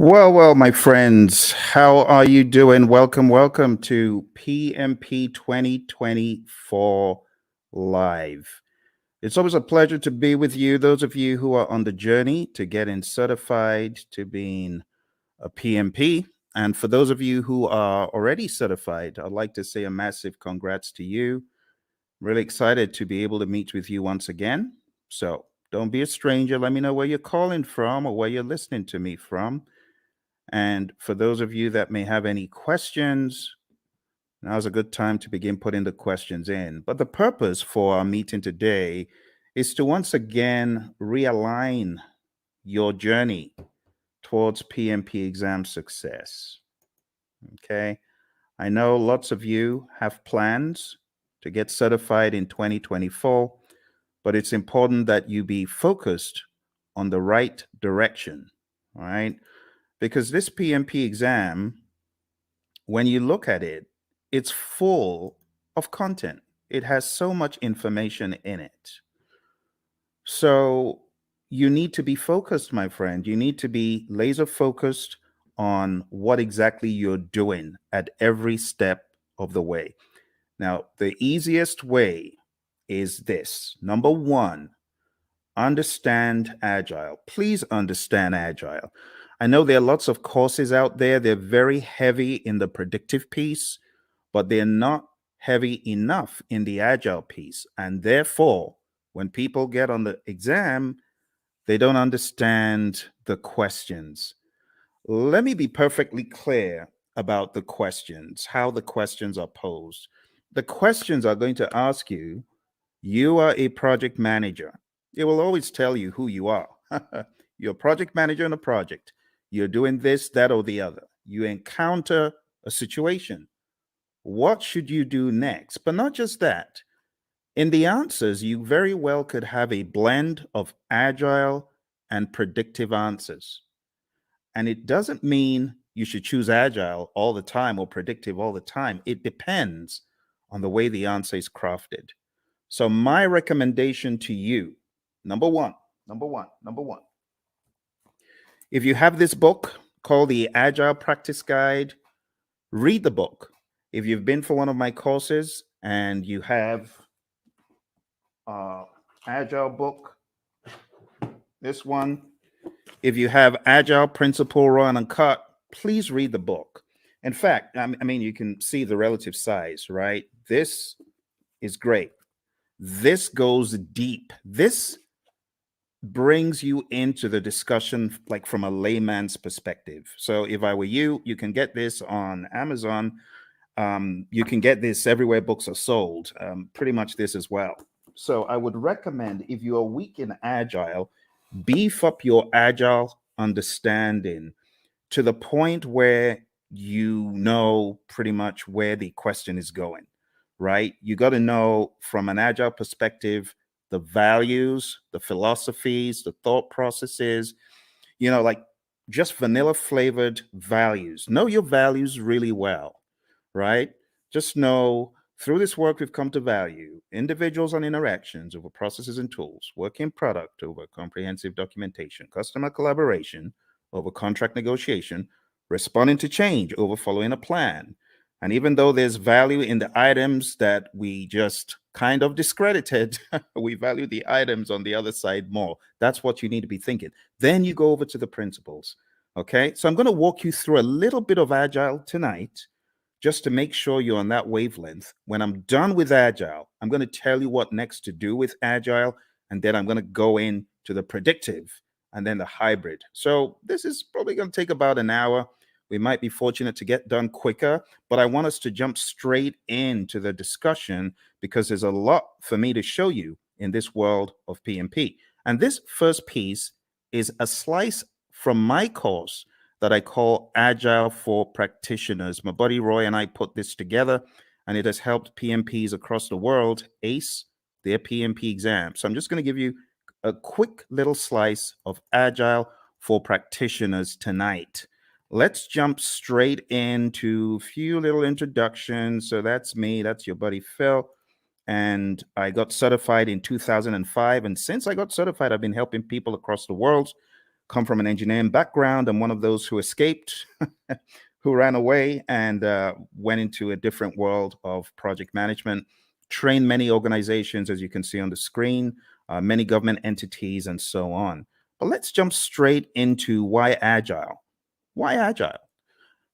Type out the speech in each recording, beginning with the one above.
Well, my friends, how are you doing? Welcome to PMP 2024 Live. It's always a pleasure to be with you, those of you who are on the journey to getting certified to being a PMP. And for those of you who are already certified, I'd like to say a massive congrats to you. Really excited to be able to meet with you once again. So don't be a stranger. Let me know where you're calling from or where you're listening to me from. And for those of you that may have any questions, now's a good time to begin putting the questions in. But the purpose for our meeting today is to once again realign your journey towards PMP exam success. Okay. I know lots of you have plans to get certified in 2024, but it's important that you be focused on the right direction. All right. Because this PMP exam, when you look at it, it's full of content. It has so much information in it. So you need to be focused, my friend. You need to be laser focused on what exactly you're doing at every step of the way. Now, the easiest way is this. Number one, understand Agile. Please understand Agile. I know there are lots of courses out there. They're very heavy in the predictive piece, but they're not heavy enough in the Agile piece. And therefore, when people get on the exam, they don't understand the questions. Let me be perfectly clear about the questions, how the questions are posed. The questions are going to ask you, you are a project manager. It will always tell you who you are. You're a project manager in a project. You're doing this, that, or the other. You encounter a situation. What should you do next? But not just that. In the answers, you very well could have a blend of agile and predictive answers. And it doesn't mean you should choose agile all the time or predictive all the time. It depends on the way the answer is crafted. So my recommendation to you, number one, if you have this book called the Agile Practice Guide, read the book. If you've been for one of my courses and you have Agile book, this one, if you have Agile Principle Raw and Uncut, please read the book. In fact, I mean, you can see the relative size, right? This is great. This goes deep. This brings you into the discussion like from a layman's perspective. So if I were you, you can get this on Amazon. You can get this everywhere books are sold, pretty much this as well. So I would recommend, if you are weak in Agile, beef up your Agile understanding to the point where you know pretty much where the question is going, right? You got to know from an Agile perspective the values, the philosophies, the thought processes, like just vanilla flavored values. Know your values really well, right? Just know through this work we've come to value individuals and interactions over processes and tools, working product over comprehensive documentation, customer collaboration over contract negotiation, responding to change over following a plan. And even though there's value in the items that we just kind of discredited, we value the items on the other side more. That's what you need to be thinking. Then you go over to the principles. Okay. So I'm going to walk you through a little bit of Agile tonight just to make sure you're on that wavelength. When I'm done with Agile, I'm going to tell you what next to do with Agile. And then I'm going to go into the predictive and then the hybrid. So this is probably going to take about an hour. We might be fortunate to get done quicker, but I want us to jump straight into the discussion because there's a lot for me to show you in this world of PMP. And this first piece is a slice from my course that I call Agile for Practitioners. My buddy Roy and I put this together, and it has helped PMPs across the world ace their PMP exam. So I'm just going to give you a quick little slice of Agile for Practitioners tonight. Let's jump straight into a few little introductions. So that's me. That's your buddy Phil. And I got certified in 2005. And since I got certified, I've been helping people across the world come from an engineering background. I'm one of those who escaped, who ran away and went into a different world of project management, trained many organizations, as you can see on the screen, many government entities, and so on. But let's jump straight into why agile. Why agile?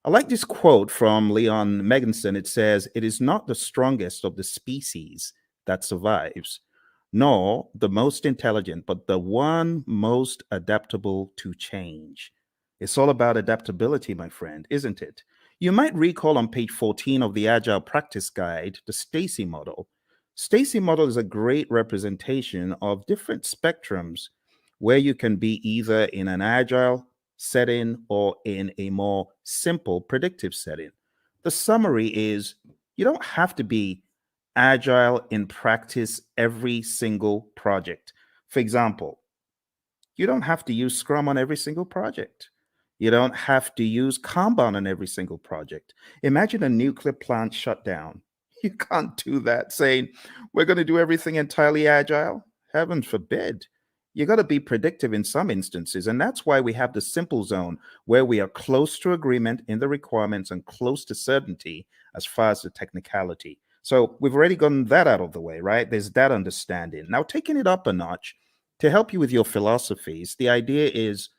I like this quote from Leon Megginson. It says, "It is not the strongest of the species that survives, nor the most intelligent, but the one most adaptable to change." It's all about adaptability, my friend, isn't it? You might recall on page 14 of the Agile Practice Guide, the Stacy model. Stacy model is a great representation of different spectrums where you can be either in an agile setting or in a more simple predictive setting. The summary is you don't have to be agile in practice every single project. For example, you don't have to use Scrum on every single project. You don't have to use Kanban on every single project. Imagine a nuclear plant shutdown. You can't do that saying, we're going to do everything entirely agile. Heaven forbid. You got to be predictive in some instances. And that's why we have the simple zone where we are close to agreement in the requirements and close to certainty as far as the technicality. So we've already gotten that out of the way, right? There's that understanding. Now, taking it up a notch to help you with your philosophies, the idea is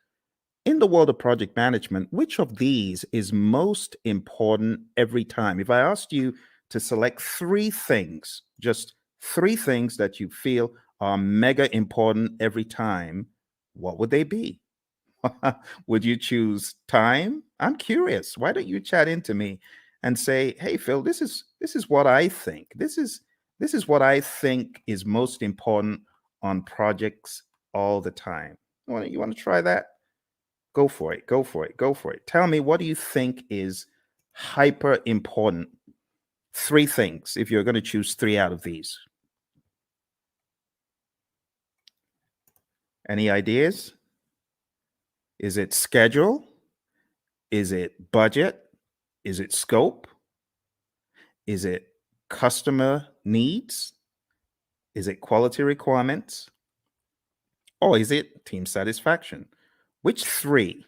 in the world of project management, which of these is most important every time? If I asked you to select three things, just three things that you feel are mega important every time, what would they be? Would you choose time? I'm curious. Why don't you chat into me and say, "Hey Phil, this is what I think. This is what I think is most important on projects all the time." You want to try that? Go for it. Go for it. Go for it. Tell me, what do you think is hyper important? Three things if you're going to choose three out of these. Any ideas? Is it schedule? Is it budget? Is it scope? Is it customer needs? Is it quality requirements? Or is it team satisfaction? Which three?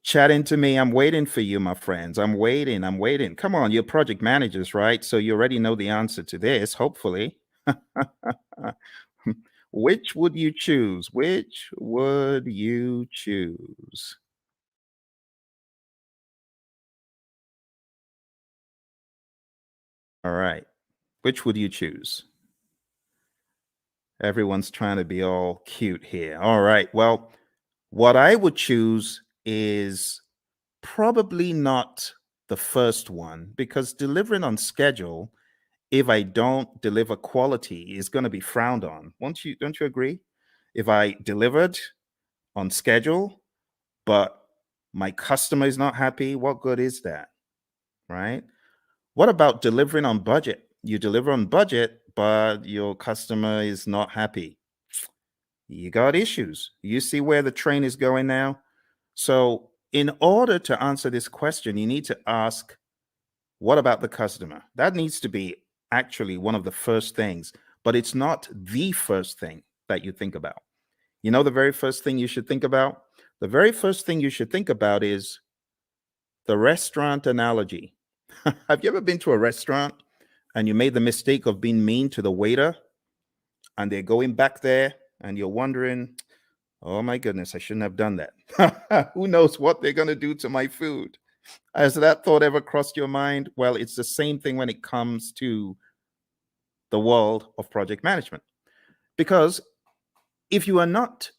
Chat into me. I'm waiting for you, my friends. I'm waiting. I'm waiting. Come on, you're project managers, right? So you already know the answer to this, hopefully. Which would you choose? Which would you choose? All right. Which would you choose? Everyone's trying to be all cute here. All right. Well, what I would choose is probably not the first one because delivering on schedule, if I don't deliver quality, is going to be frowned on. Don't you agree? If I delivered on schedule, but my customer is not happy, what good is that? Right? What about delivering on budget? You deliver on budget, but your customer is not happy. You got issues. You see where the train is going now? So, in order to answer this question, you need to ask, what about the customer? That needs to be actually one of the first things, but it's not the first thing that you think about. You know, the very first thing you should think about? The very first thing you should think about is the restaurant analogy. Have you ever been to a restaurant and you made the mistake of being mean to the waiter and they're going back there and you're wondering, oh my goodness, I shouldn't have done that. Who knows what they're going to do to my food? Has that thought ever crossed your mind? Well, it's the same thing when it comes to the world of project management. Because if you are not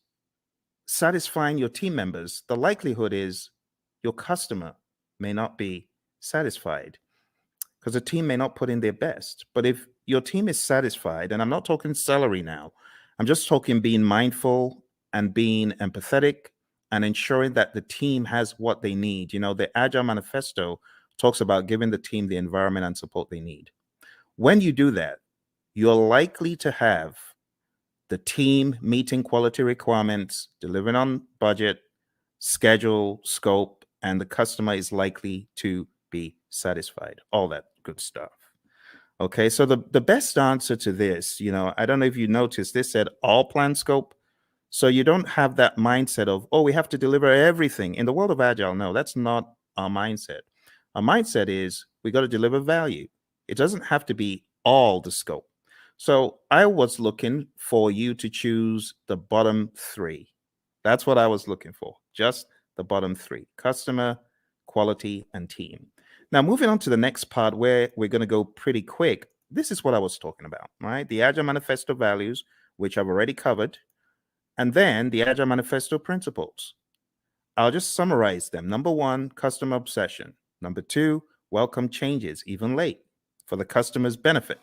satisfying your team members, the likelihood is your customer may not be satisfied because the team may not put in their best. But if your team is satisfied, and I'm not talking salary now, I'm just talking being mindful and being empathetic and ensuring that the team has what they need. You know, the Agile Manifesto talks about giving the team the environment and support they need. When you do that, you're likely to have the team meeting quality requirements, delivering on budget, schedule, scope, and the customer is likely to be satisfied. All that good stuff. Okay, so the best answer to this, you know, I don't know if you noticed, this said all plan scope. So you don't have that mindset of, oh, we have to deliver everything. In the world of Agile, no, that's not our mindset. Our mindset is we got to deliver value. It doesn't have to be all the scope. So I was looking for you to choose the bottom three. That's what I was looking for. Just the bottom three: customer, quality, and team. Now, moving on to the next part where we're going to go pretty quick. This is what I was talking about, right? The Agile Manifesto values, which I've already covered, and then the Agile Manifesto principles. I'll just summarize them. Number one, customer obsession. Number two, welcome changes, even late, for the customer's benefit.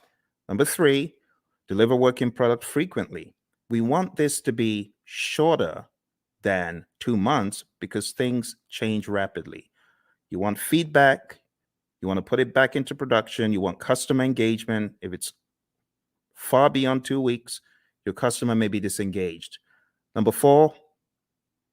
Number three, deliver working product frequently. We want this to be shorter than 2 months because things change rapidly. You want feedback, you want to put it back into production, you want customer engagement. If it's far beyond 2 weeks, your customer may be disengaged. Number four,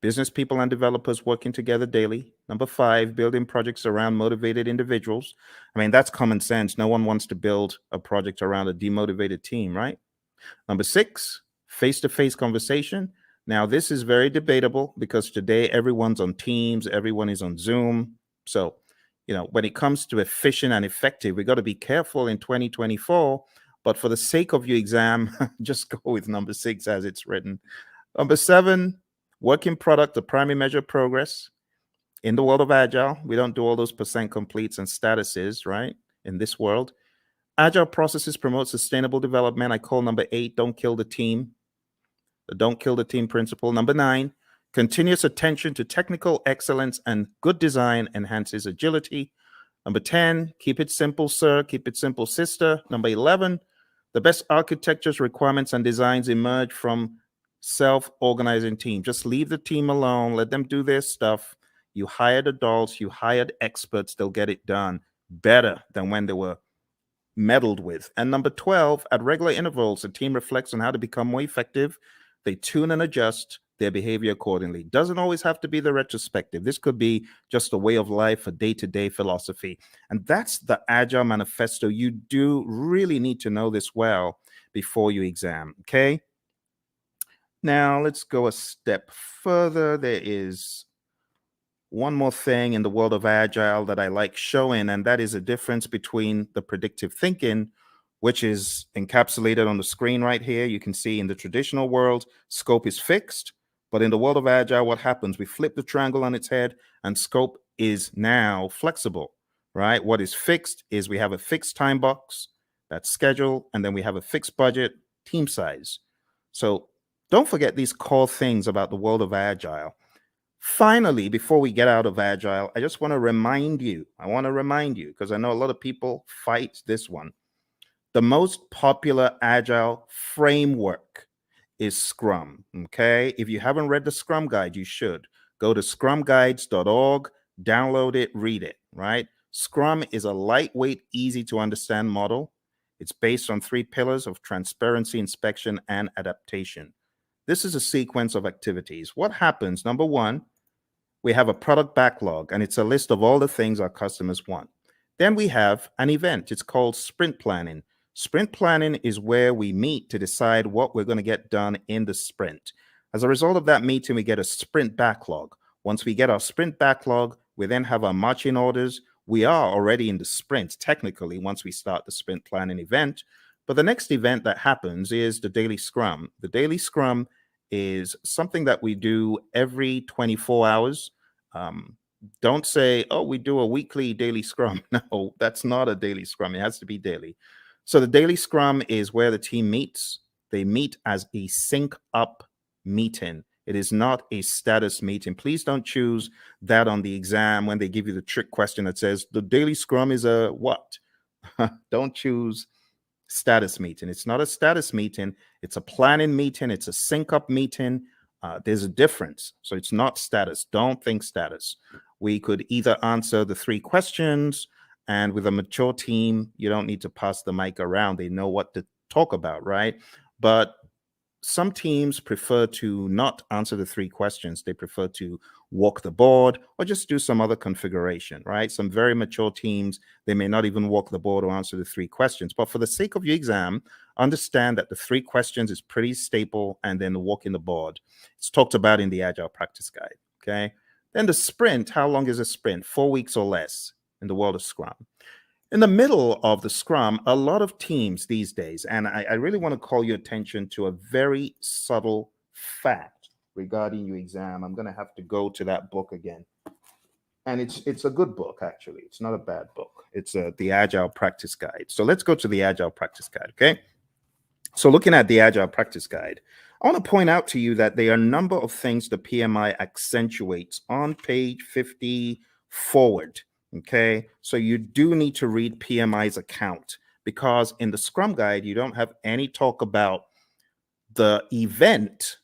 business people and developers working together daily. Number five, building projects around motivated individuals. I mean, that's common sense. No one wants to build a project around a demotivated team, right? Number six, face-to-face conversation. Now, this is very debatable because today everyone's on Teams, everyone is on Zoom. So, when it comes to efficient and effective, we got to be careful in 2024. But for the sake of your exam, just go with number six as it's written. Number seven, working product, the primary measure of progress. In the world of Agile, we don't do all those percent completes and statuses, right? In this world, Agile processes promote sustainable development. I call number eight, don't kill the team. The don't kill the team principle. Number nine, continuous attention to technical excellence and good design enhances agility. Number 10, keep it simple, sir. Keep it simple, sister. Number 11, the best architectures, requirements, and designs emerge from self-organizing team. Just leave the team alone. Let them do their stuff. You hired adults. You hired experts. They'll get it done better than when they were meddled with. And number 12, at regular intervals, the team reflects on how to become more effective. They tune and adjust their behavior accordingly. Doesn't always have to be the retrospective. This could be just a way of life, a day-to-day philosophy. And that's the Agile Manifesto. You do really need to know this well before you exam, okay? Now, let's go a step further. There is one more thing in the world of Agile that I like showing, and that is a difference between the predictive thinking, which is encapsulated on the screen right here. You can see in the traditional world, scope is fixed. But in the world of Agile, what happens? We flip the triangle on its head, and scope is now flexible, right? What is fixed is we have a fixed time box, that's schedule, and then we have a fixed budget, team size. So don't forget these core things about the world of Agile. Finally, before we get out of Agile, I just want to remind you, because I know a lot of people fight this one. The most popular Agile framework is Scrum, okay? If you haven't read the Scrum Guide, you should. Go to scrumguides.org, download it, read it, right? Scrum is a lightweight, easy to understand model. It's based on 3 pillars of transparency, inspection, and adaptation. This is a sequence of activities. What happens? Number one, we have a product backlog, and it's a list of all the things our customers want. Then we have an event. It's called sprint planning. Sprint planning is where we meet to decide what we're going to get done in the sprint. As a result of that meeting, we get a sprint backlog. Once we get our sprint backlog, we then have our marching orders. We are already in the sprint, technically, once we start the sprint planning event. But the next event that happens is the daily scrum. The daily scrum is something that we do every 24 hours. Don't say, oh, we do a weekly daily scrum. No, that's not a daily scrum. It has to be daily. So the daily scrum is where the team meets. They meet as a sync up meeting. It is not a status meeting. Please don't choose that on the exam when they give you the trick question that says the daily scrum is a what? Don't choose status meeting. It's not a status meeting. It's a planning meeting. It's a sync up meeting. There's a difference. So it's not status. Don't think status. We could either answer the 3 questions, and with a mature team, you don't need to pass the mic around. They know what to talk about, right? But some teams prefer to not answer the 3 questions. They prefer to walk the board or just do some other configuration, right? Some very mature teams, they may not even walk the board or answer the 3 questions. But for the sake of your exam, understand that the 3 questions is pretty staple, and then the walking the board. It's talked about in the Agile Practice Guide, okay? Then the sprint, how long is a sprint? 4 weeks or less in the world of Scrum. In the middle of the Scrum, a lot of teams these days, and I really want to call your attention to a very subtle fact regarding your exam. I'm going to have to go to that book again. And it's a good book, actually. It's not a bad book. It's the Agile Practice Guide. So let's go to the Agile Practice Guide, okay? So looking at the Agile Practice Guide, I want to point out to you that there are a number of things the PMI accentuates on page 50 forward. Okay, so you do need to read PMI's account, because in the Scrum Guide, you don't have any talk about the event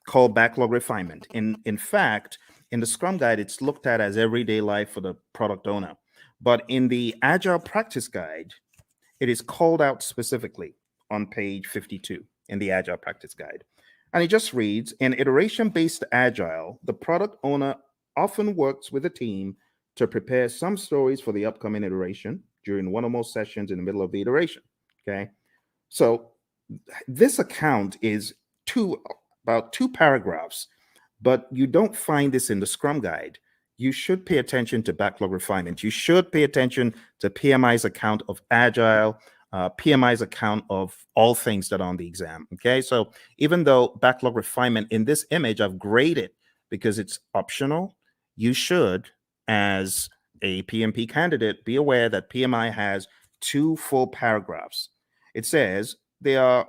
called backlog refinement. In fact, in the Scrum Guide, it's looked at as everyday life for the product owner. But in the Agile Practice Guide, it is called out specifically on page 52 in the Agile Practice Guide. And it just reads, in iteration-based Agile, the product owner often works with a team to prepare some stories for the upcoming iteration during one or more sessions in the middle of the iteration, okay? So this account is about 2 paragraphs, but you don't find this in the Scrum Guide. You should pay attention to backlog refinement. You should pay attention to PMI's account of Agile, PMI's account of all things that are on the exam, okay? So even though backlog refinement in this image, I've graded because it's optional, you should, as a PMP candidate, be aware that PMI has 2 full paragraphs. It says there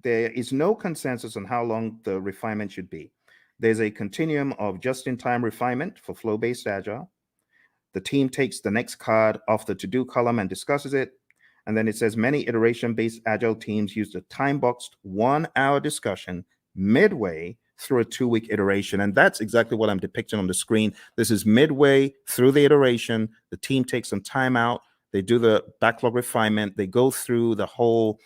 is no consensus on how long the refinement should be. There's a continuum of just-in-time refinement for flow-based Agile. The team takes the next card off the to-do column and discusses it. And then it says many iteration-based Agile teams use the time-boxed 1-hour discussion midway through a 2-week iteration. And that's exactly what I'm depicting on the screen. This is midway through the iteration. The team takes some time out. They do the backlog refinement. They go through the whole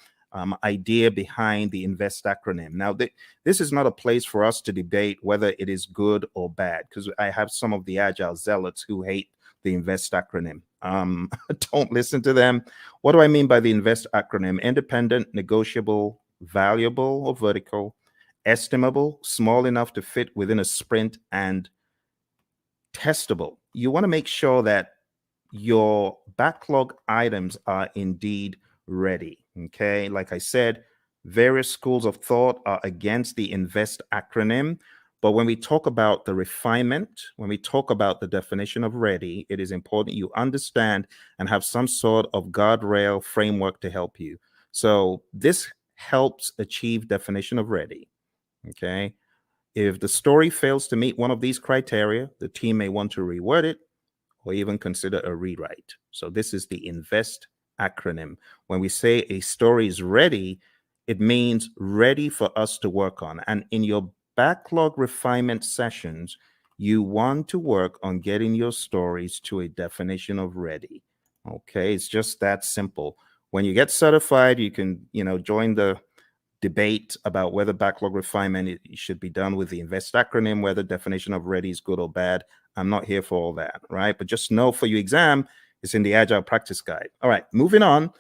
idea behind the INVEST acronym. Now, this is not a place for us to debate whether it is good or bad, because I have some of the Agile zealots who hate the INVEST acronym. Don't listen to them. What do I mean by the INVEST acronym? Independent, negotiable, valuable or vertical, estimable, small enough to fit within a sprint, and testable. You want to make sure that your backlog items are indeed ready, okay? Like I said, various schools of thought are against the INVEST acronym, but when we talk about the refinement, when we talk about the definition of ready, it is important you understand and have some sort of guardrail framework to help you. So this helps achieve definition of ready, okay? If the story fails to meet one of these criteria, the team may want to reword it or even consider a rewrite. So this is the INVEST acronym. When we say a story is ready, it means ready for us to work on. And in your backlog refinement sessions, you want to work on getting your stories to a definition of ready. Okay, it's just that simple. When you get certified, you can, join the debate about whether backlog refinement should be done with the INVEST acronym, whether definition of ready is good or bad. I'm not here for all that, right? But just know for your exam, it's in the Agile Practice Guide. All right, moving on.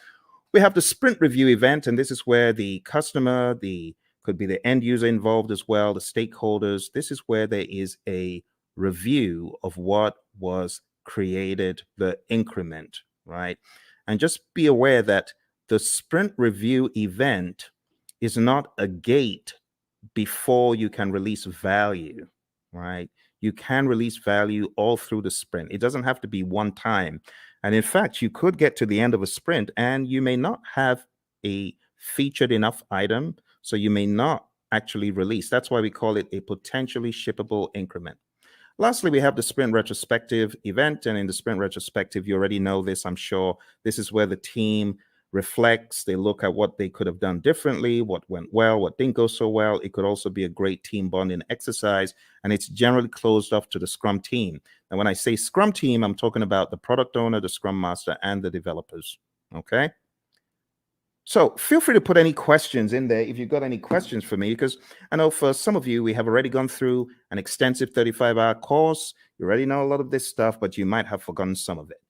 We have the sprint review event, and this is where the customer, could be the end user involved as well, the stakeholders. This is where there is a review of what was created, the increment, right? And just be aware that the sprint review event is not a gate before you can release value, right? You can release value all through the sprint. It doesn't have to be one time. And in fact, you could get to the end of a sprint and you may not have a featured enough item, so you may not actually release. That's why we call it a potentially shippable increment. Lastly, we have the sprint retrospective event. And in the sprint retrospective, you already know this, I'm sure. This is where the team reflects, they look at what they could have done differently, what went well, what didn't go so well. It could also be a great team bonding exercise, and it's generally closed off to the Scrum team. And when I say Scrum team, I'm talking about the product owner, the Scrum master, and the developers, okay? So feel free to put any questions in there if you've got any questions for me, because I know for some of you, we have already gone through an extensive 35-hour course. You already know a lot of this stuff, but you might have forgotten some of it.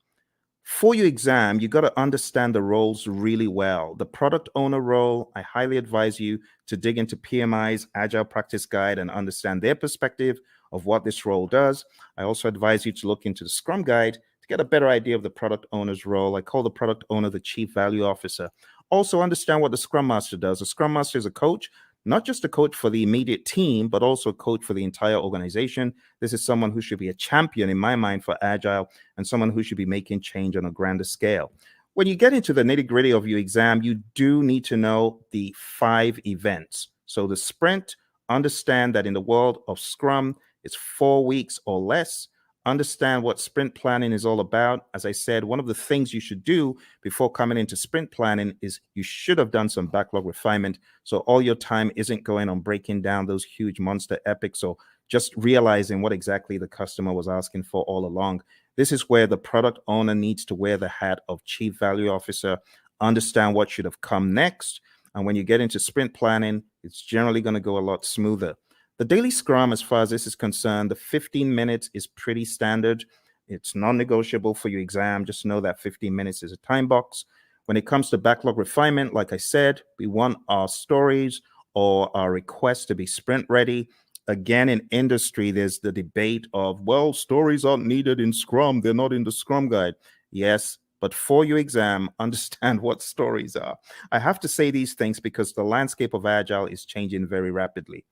For your exam, you got to understand the roles really well. The product owner role, I highly advise you to dig into PMI's Agile Practice Guide and understand their perspective of what this role does. I also advise you to look into the Scrum Guide to get a better idea of the product owner's role. I call the product owner the Chief Value Officer. Also understand what the Scrum Master does. The Scrum Master is a coach, not just a coach for the immediate team, but also a coach for the entire organization. This is someone who should be a champion in my mind for Agile and someone who should be making change on a grander scale. When you get into the nitty-gritty of your exam, you do need to know the 5 events. So the sprint, understand that in the world of Scrum, it's 4 weeks or less. Understand what sprint planning is all about. As I said, one of the things you should do before coming into sprint planning is you should have done some backlog refinement. So all your time isn't going on breaking down those huge monster epics or just realizing what exactly the customer was asking for all along. This is where the product owner needs to wear the hat of Chief Value Officer, understand what should have come next. And when you get into sprint planning, it's generally going to go a lot smoother. The daily scrum, as far as this is concerned, the 15 minutes is pretty standard. It's non-negotiable for your exam. Just know that 15 minutes is a time box. When it comes to backlog refinement, like I said, we want our stories or our requests to be sprint ready. Again, in industry, there's the debate of, well, stories aren't needed in Scrum. They're not in the Scrum Guide. Yes, but for your exam, understand what stories are. I have to say these things because the landscape of Agile is changing very rapidly.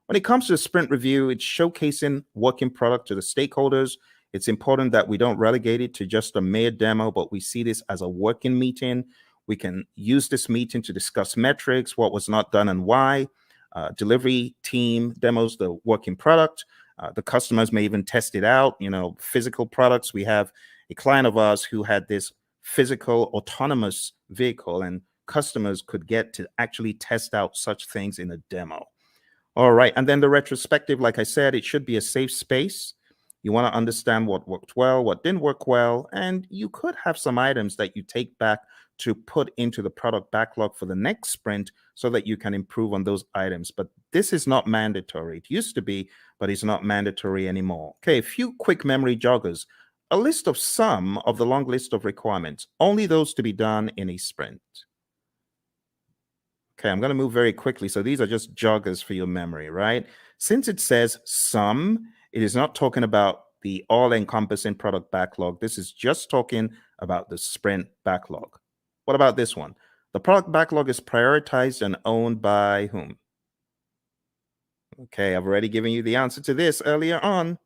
When it comes to the sprint review, it's showcasing working product to the stakeholders. It's important that we don't relegate it to just a mere demo, but we see this as a working meeting. We can use this meeting to discuss metrics, what was not done and why. Delivery team demos the working product. The customers may even test it out. Physical products. We have a client of ours who had this physical autonomous vehicle, and customers could get to actually test out such things in a demo. All right. And then the retrospective, like I said, it should be a safe space. You want to understand what worked well, what didn't work well, and you could have some items that you take back to put into the product backlog for the next sprint so that you can improve on those items. But this is not mandatory. It used to be, but it's not mandatory anymore. Okay, a few quick memory joggers. A list of some of the long list of requirements, only those to be done in a sprint. Okay, I'm going to move very quickly. So these are just joggers for your memory, right? Since it says some, it is not talking about the all-encompassing product backlog. This is just talking about the sprint backlog. What about this one? The product backlog is prioritized and owned by whom? Okay, I've already given you the answer to this earlier on.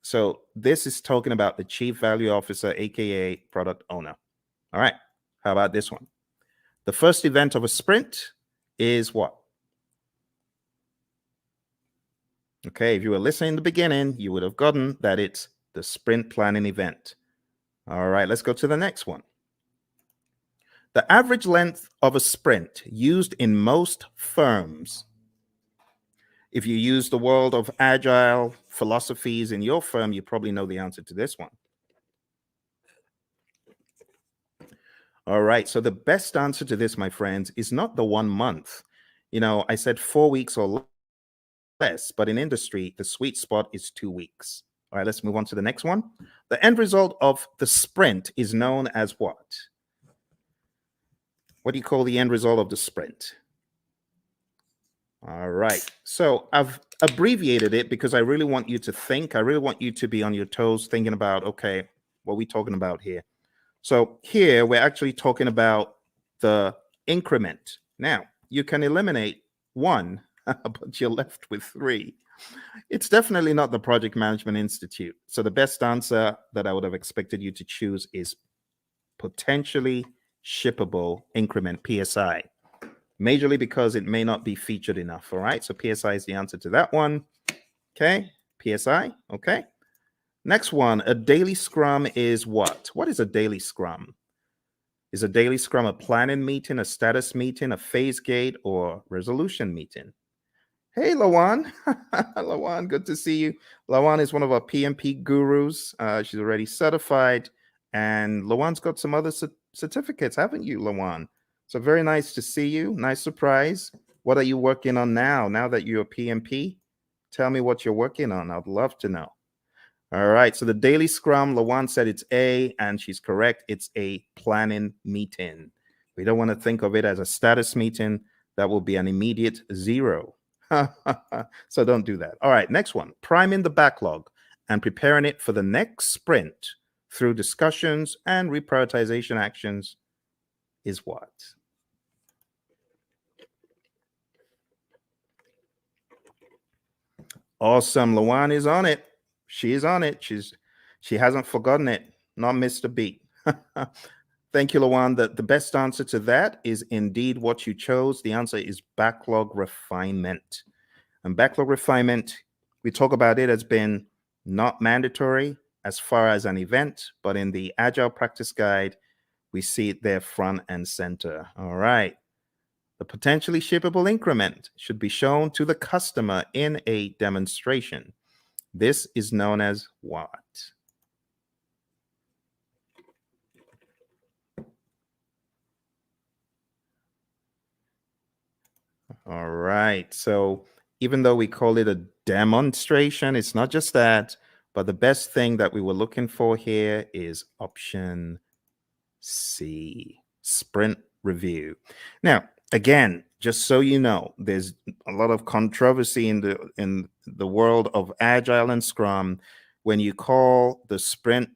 So this is talking about the Chief Value Officer, aka product owner. All right, how about this one? The first event of a sprint is what? Okay, if you were listening in the beginning, you would have gotten that it's the sprint planning event. All right, let's go to the next one. The average length of a sprint used in most firms. If you use the world of Agile philosophies in your firm, you probably know the answer to this one. All right, so the best answer to this, my friends, is not the 1 month. I said 4 weeks or less, but in industry, the sweet spot is 2 weeks. All right, let's move on to the next one. The end result of the sprint is known as what? What do you call the end result of the sprint? All right, so I've abbreviated it because I really want you to think. I really want you to be on your toes thinking about, okay, what are we talking about here? So here we're actually talking about the increment. Now, you can eliminate 1, but you're left with 3. It's definitely not the Project Management Institute. So the best answer that I would have expected you to choose is potentially shippable increment, PSI. Majorly because it may not be featured enough. All right, so PSI is the answer to that one. Okay, PSI. Okay. Next one, a daily scrum is what? What is a daily scrum? Is a daily scrum a planning meeting, a status meeting, a phase gate, or resolution meeting? Hey, Lawan. Lawan, good to see you. Lawan is one of our PMP gurus. She's already certified. And Lawan's got some other certificates, haven't you, Lawan? So very nice to see you. Nice surprise. What are you working on now that you're a PMP? Tell me what you're working on. I'd love to know. All right. So the daily scrum, Lawan said it's A, and she's correct. It's a planning meeting. We don't want to think of it as a status meeting. That will be an immediate 0. So don't do that. All right. Next one, priming the backlog and preparing it for the next sprint through discussions and reprioritization actions is what? Awesome. Lawan is on it. She is on it. She hasn't forgotten it. Not missed a beat. Thank you, Lawan. The best answer to that is indeed what you chose. The answer is backlog refinement. And backlog refinement, we talk about it as being not mandatory as far as an event, but in the Agile Practice Guide, we see it there front and center. All right. The potentially shippable increment should be shown to the customer in a demonstration. This is known as what? All right. So even though we call it a demonstration, it's not just that, but the best thing that we were looking for here is option C, sprint review. Now, again, just so you know, there's a lot of controversy in the world of Agile and Scrum when you call the sprint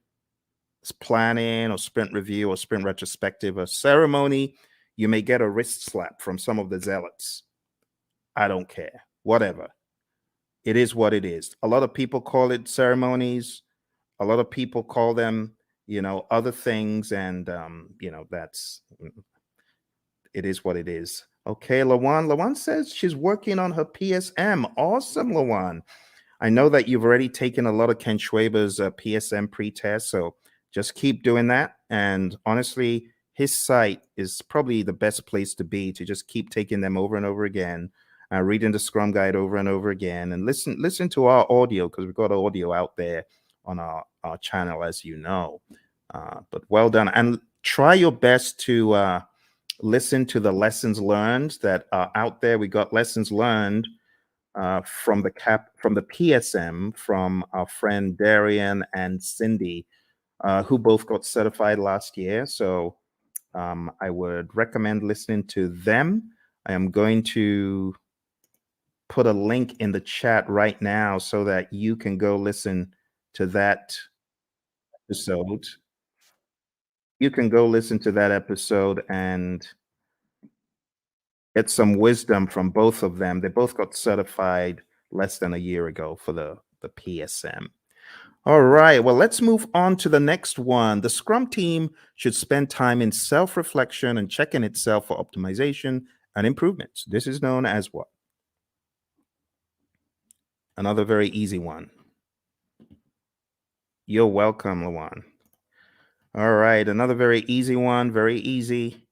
planning or sprint review or sprint retrospective a ceremony. You may get a wrist slap from some of the zealots. I don't care. Whatever. It is what it is. A lot of people call it ceremonies. A lot of people call them, other things. And, that's, it is what it is. Okay, Lawan. Lawan says she's working on her PSM. Awesome, Lawan. I know that you've already taken a lot of Ken Schwaber's PSM pre-test, so just keep doing that. And honestly, his site is probably the best place to be to just keep taking them over and over again, reading the Scrum Guide over and over again, and listen to our audio because we've got audio out there on our channel, as you know. But well done, and try your best to listen to the lessons learned that are out there. We got lessons learned from the PSM from our friend Darian and Cindy, who both got certified last year. So I would recommend listening to them. I am going to put a link in the chat right now so that you can go listen to that episode. You can go listen to that episode and get some wisdom from both of them. They both got certified less than a year ago for the PSM. All right, well, let's move on to the next one. The Scrum team should spend time in self-reflection and checking itself for optimization and improvements. This is known as what? Another very easy one. You're welcome, Lawan. All right, another very easy one, very easy.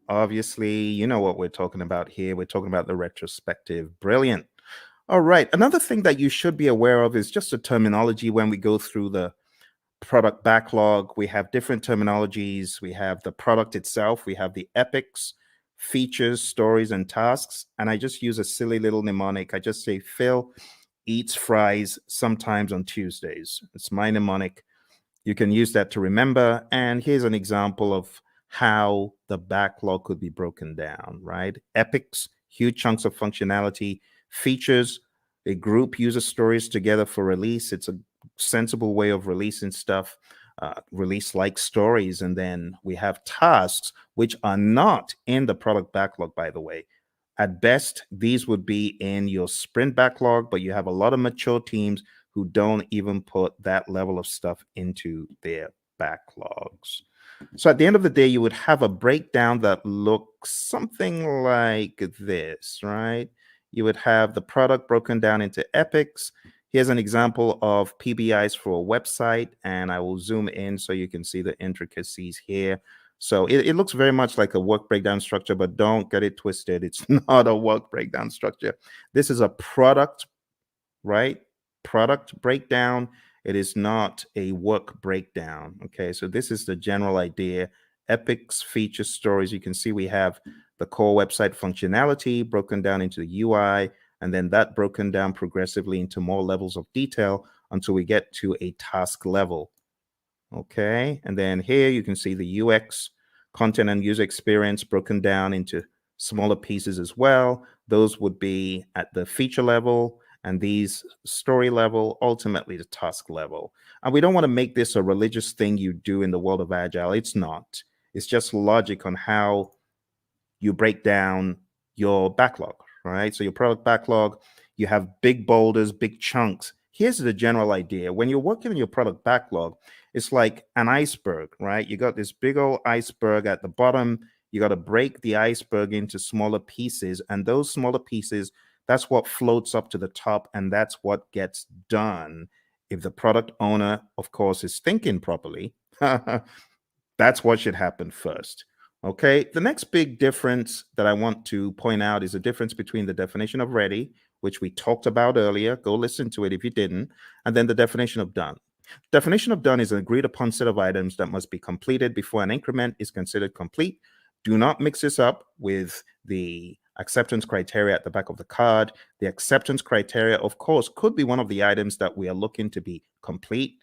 Obviously, you know what we're talking about here. We're talking about the retrospective. Brilliant. All right, another thing that you should be aware of is just the terminology when we go through the product backlog. We have different terminologies. We have the product itself. We have the epics, features, stories, and tasks. And I just use a silly little mnemonic. I just say Phil eats fries sometimes on Tuesdays. It's my mnemonic. You can use that to remember. And here's an example of how the backlog could be broken down, right? Epics, huge chunks of functionality. Features, a group user stories together for release. It's a sensible way of releasing stuff, release like stories. And then we have tasks, which are not in the product backlog, by the way. At best, these would be in your sprint backlog, but you have a lot of mature teams who don't even put that level of stuff into their backlogs. So at the end of the day, you would have a breakdown that looks something like this, right? You would have the product broken down into epics. Here's an example of PBIs for a website, and I will zoom in so you can see the intricacies here. So it looks very much like a work breakdown structure, but don't get it twisted. It's not a work breakdown structure. This is a product, right? Product breakdown. It is not a work breakdown. Okay, so this is the general idea. epics, feature stories. You can see we have the core website functionality broken down into the UI, and then that broken down progressively into more levels of detail until we get to a task level. Okay, and then here you can see the UX, content and user experience broken down into smaller pieces as well. Those would be at the feature level, and these story level, ultimately the task level. And we don't want to make this a religious thing you do in the world of Agile. It's not. It's just logic on how you break down your backlog, right? So your product backlog, you have big boulders, big chunks. Here's the general idea. When you're working on your product backlog, it's like an iceberg, right? You got this big old iceberg at the bottom. You got to break the iceberg into smaller pieces. And those smaller pieces, that's what floats up to the top. And that's what gets done. If the product owner, of course, is thinking properly, that's what should happen first. Okay. The next big difference that I want to point out is the difference between the definition of ready, which we talked about earlier. Go listen to it if you didn't. And then the definition of done. Definition of done is an agreed upon set of items that must be completed before an increment is considered complete. Do not mix this up with the acceptance criteria at the back of the card. The acceptance criteria, of course, could be one of the items that we are looking to be complete,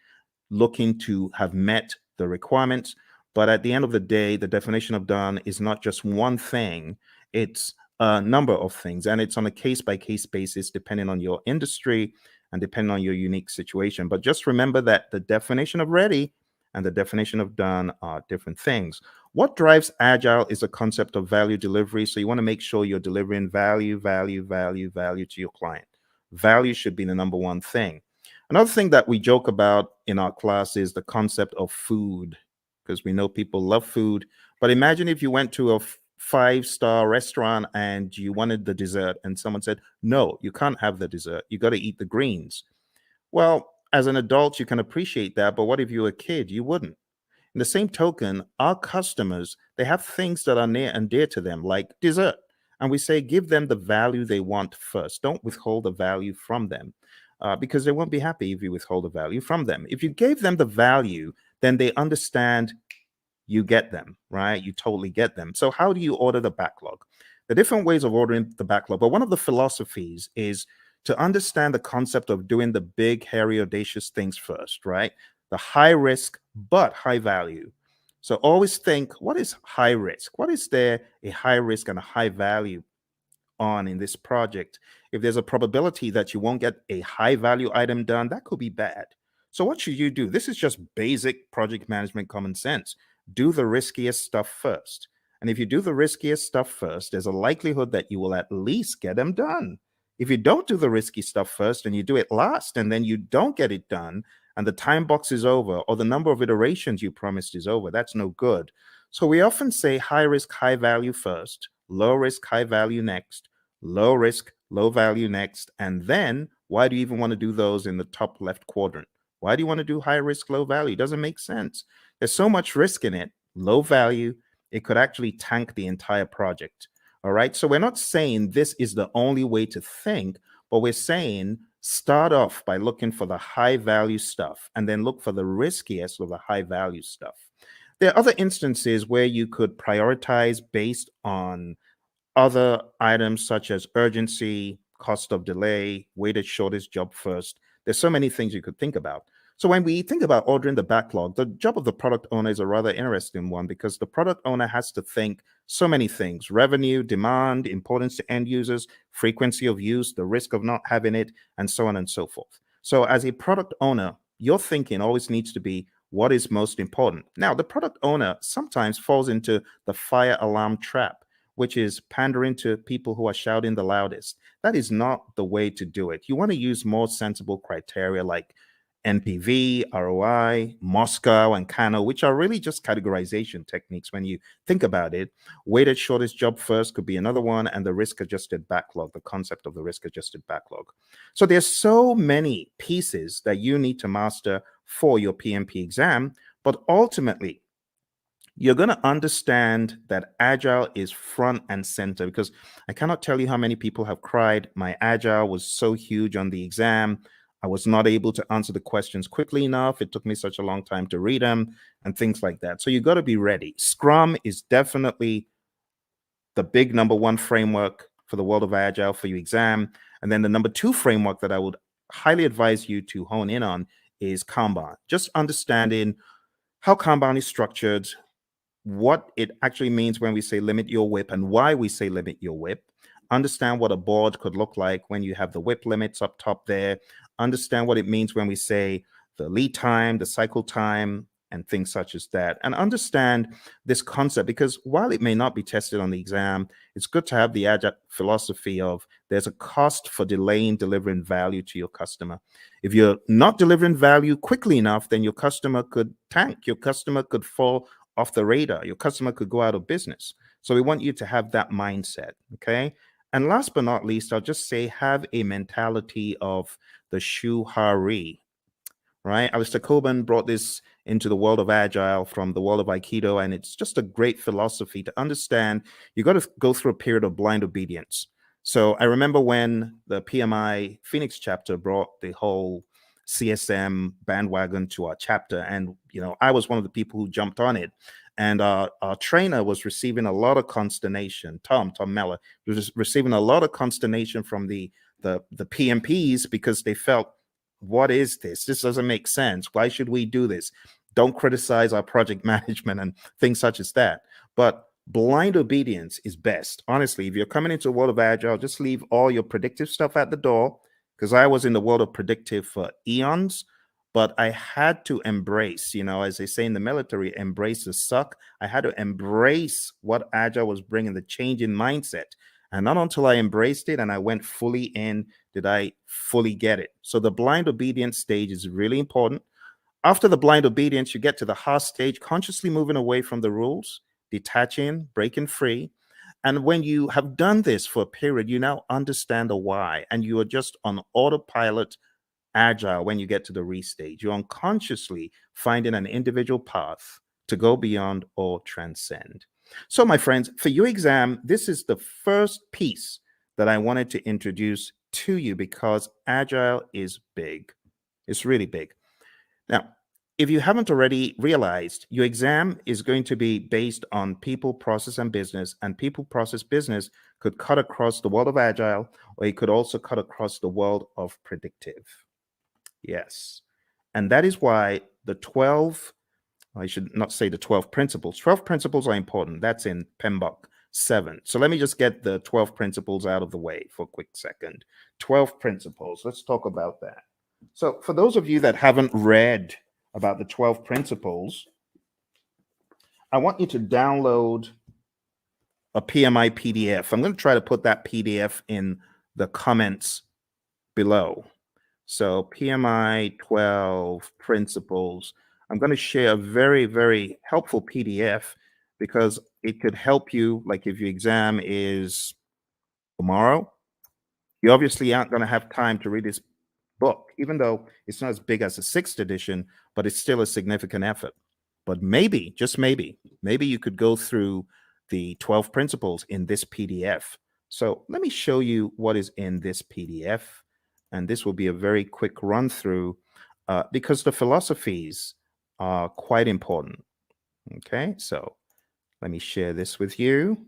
looking to have met the requirements. But at the end of the day, the definition of done is not just one thing, it's a number of things. And it's on a case by case basis, depending on your industry and depending on your unique situation. But just remember that the definition of ready and the definition of done are different things. What drives Agile is a concept of value delivery. So you want to make sure you're delivering value to your client. Value should be the number one thing. Another thing that we joke about in our class is the concept of food, because we know people love food. But imagine if you went to a five-star restaurant and you wanted the dessert and someone said, no, you can't have the dessert. You got to eat the greens. Well, as an adult, you can appreciate that. But what if you were a kid? You wouldn't. In the same token, our customers, they have things that are near and dear to them, like dessert. And we say, give them the value they want first. Don't withhold the value from them because they won't be happy if you withhold the value from them. If you gave them the value, then they understand you get them, right? You totally get them. So how do you order the backlog? The different ways of ordering the backlog, but one of the philosophies is to understand the concept of doing the big, hairy, audacious things first, right? The high risk, but high value. So always think, what is high risk? What is there a high risk and a high value on in this project? If there's a probability that you won't get a high value item done, that could be bad. So what should you do? This is just basic project management common sense. Do the riskiest stuff first. And if you do the riskiest stuff first, there's a likelihood that you will at least get them done. If you don't do the risky stuff first and you do it last and then you don't get it done and the time box is over or the number of iterations you promised is over, that's no good. So we often say high risk, high value first, low risk, high value next, low risk, low value next. And then why do you even want to do those in the top left quadrant? Why do you want to do high risk, low value? It doesn't make sense. There's so much risk in it. Low value, it could actually tank the entire project. All right. So we're not saying this is the only way to think, but we're saying start off by looking for the high value stuff and then look for the riskiest of the high value stuff. There are other instances where you could prioritize based on other items such as urgency, cost of delay, weighted shortest job first. There's so many things you could think about. So when we think about ordering the backlog, the job of the product owner is a rather interesting one because the product owner has to think so many things: revenue, demand, importance to end users, frequency of use, the risk of not having it, and so on and so forth. So as a product owner, your thinking always needs to be what is most important. Now, the product owner sometimes falls into the fire alarm trap, which is pandering to people who are shouting the loudest. That is not the way to do it. You want to use more sensible criteria like NPV, ROI, Moscow, and Kano, which are really just categorization techniques when you think about it. Weighted shortest job first could be another one, and the risk-adjusted backlog, the concept of the risk-adjusted backlog. So there's so many pieces that you need to master for your PMP exam, but ultimately, you're going to understand that Agile is front and center, because I cannot tell you how many people have cried, my Agile was so huge on the exam. I was not able to answer the questions quickly enough. It took me such a long time to read them and things like that. So you got to be ready. Scrum is definitely the big number one framework for the world of Agile for your exam. And then the number two framework that I would highly advise you to hone in on is Kanban. Just understanding how Kanban is structured, what it actually means when we say limit your whip and why we say limit your whip. Understand what a board could look like when you have the whip limits up top there. Understand what it means when we say the lead time, the cycle time, and things such as that. And understand this concept, because while it may not be tested on the exam, it's good to have the agile philosophy of there's a cost for delaying delivering value to your customer. If you're not delivering value quickly enough, then your customer could tank, your customer could fall off the radar, your customer could go out of business. So we want you to have that mindset, okay? And last but not least, I'll just say have a mentality of the shuhari, right? Alistair Coburn brought this into the world of Agile from the world of Aikido, and it's just a great philosophy to understand. You got to go through a period of blind obedience. So I remember when the PMI Phoenix chapter brought the whole CSM bandwagon to our chapter, and I was one of the people who jumped on it. And our trainer was receiving a lot of consternation. Tom Mellor was receiving a lot of consternation from the PMPs because they felt, what is this? This doesn't make sense. Why should we do this? Don't criticize our project management and things such as that. But blind obedience is best. Honestly, if you're coming into the world of Agile, just leave all your predictive stuff at the door, because I was in the world of predictive for eons, but I had to embrace, as they say in the military, embrace the suck. I had to embrace what Agile was bringing, the change in mindset. And not until I embraced it and I went fully in did I fully get it. So the blind obedience stage is really important. After the blind obedience, you get to the heart stage, consciously moving away from the rules, detaching, breaking free. And when you have done this for a period, you now understand the why, and you are just on autopilot Agile when you get to the restage. You're unconsciously finding an individual path to go beyond or transcend. So, my friends, for your exam, this is the first piece that I wanted to introduce to you because Agile is big. It's really big. Now, if you haven't already realized, your exam is going to be based on people, process, and business. And people, process, business could cut across the world of Agile, or it could also cut across the world of predictive. Yes. And that is why the 12, I should not say the 12 principles. 12 principles are important. That's in PMBOK 7. So let me just get the 12 principles out of the way for a quick second. 12 principles. Let's talk about that. So for those of you that haven't read about the 12 principles, I want you to download a PMI PDF. I'm going to try to put that PDF in the comments below. So PMI 12 principles. I'm going to share a very, very helpful PDF because it could help you. Like if your exam is tomorrow, you obviously aren't going to have time to read this book, even though it's not as big as the 6th edition, but it's still a significant effort. But maybe, just maybe you could go through the 12 principles in this PDF. So let me show you what is in this PDF. And this will be a very quick run through because the philosophies are quite important. Okay, so let me share this with you.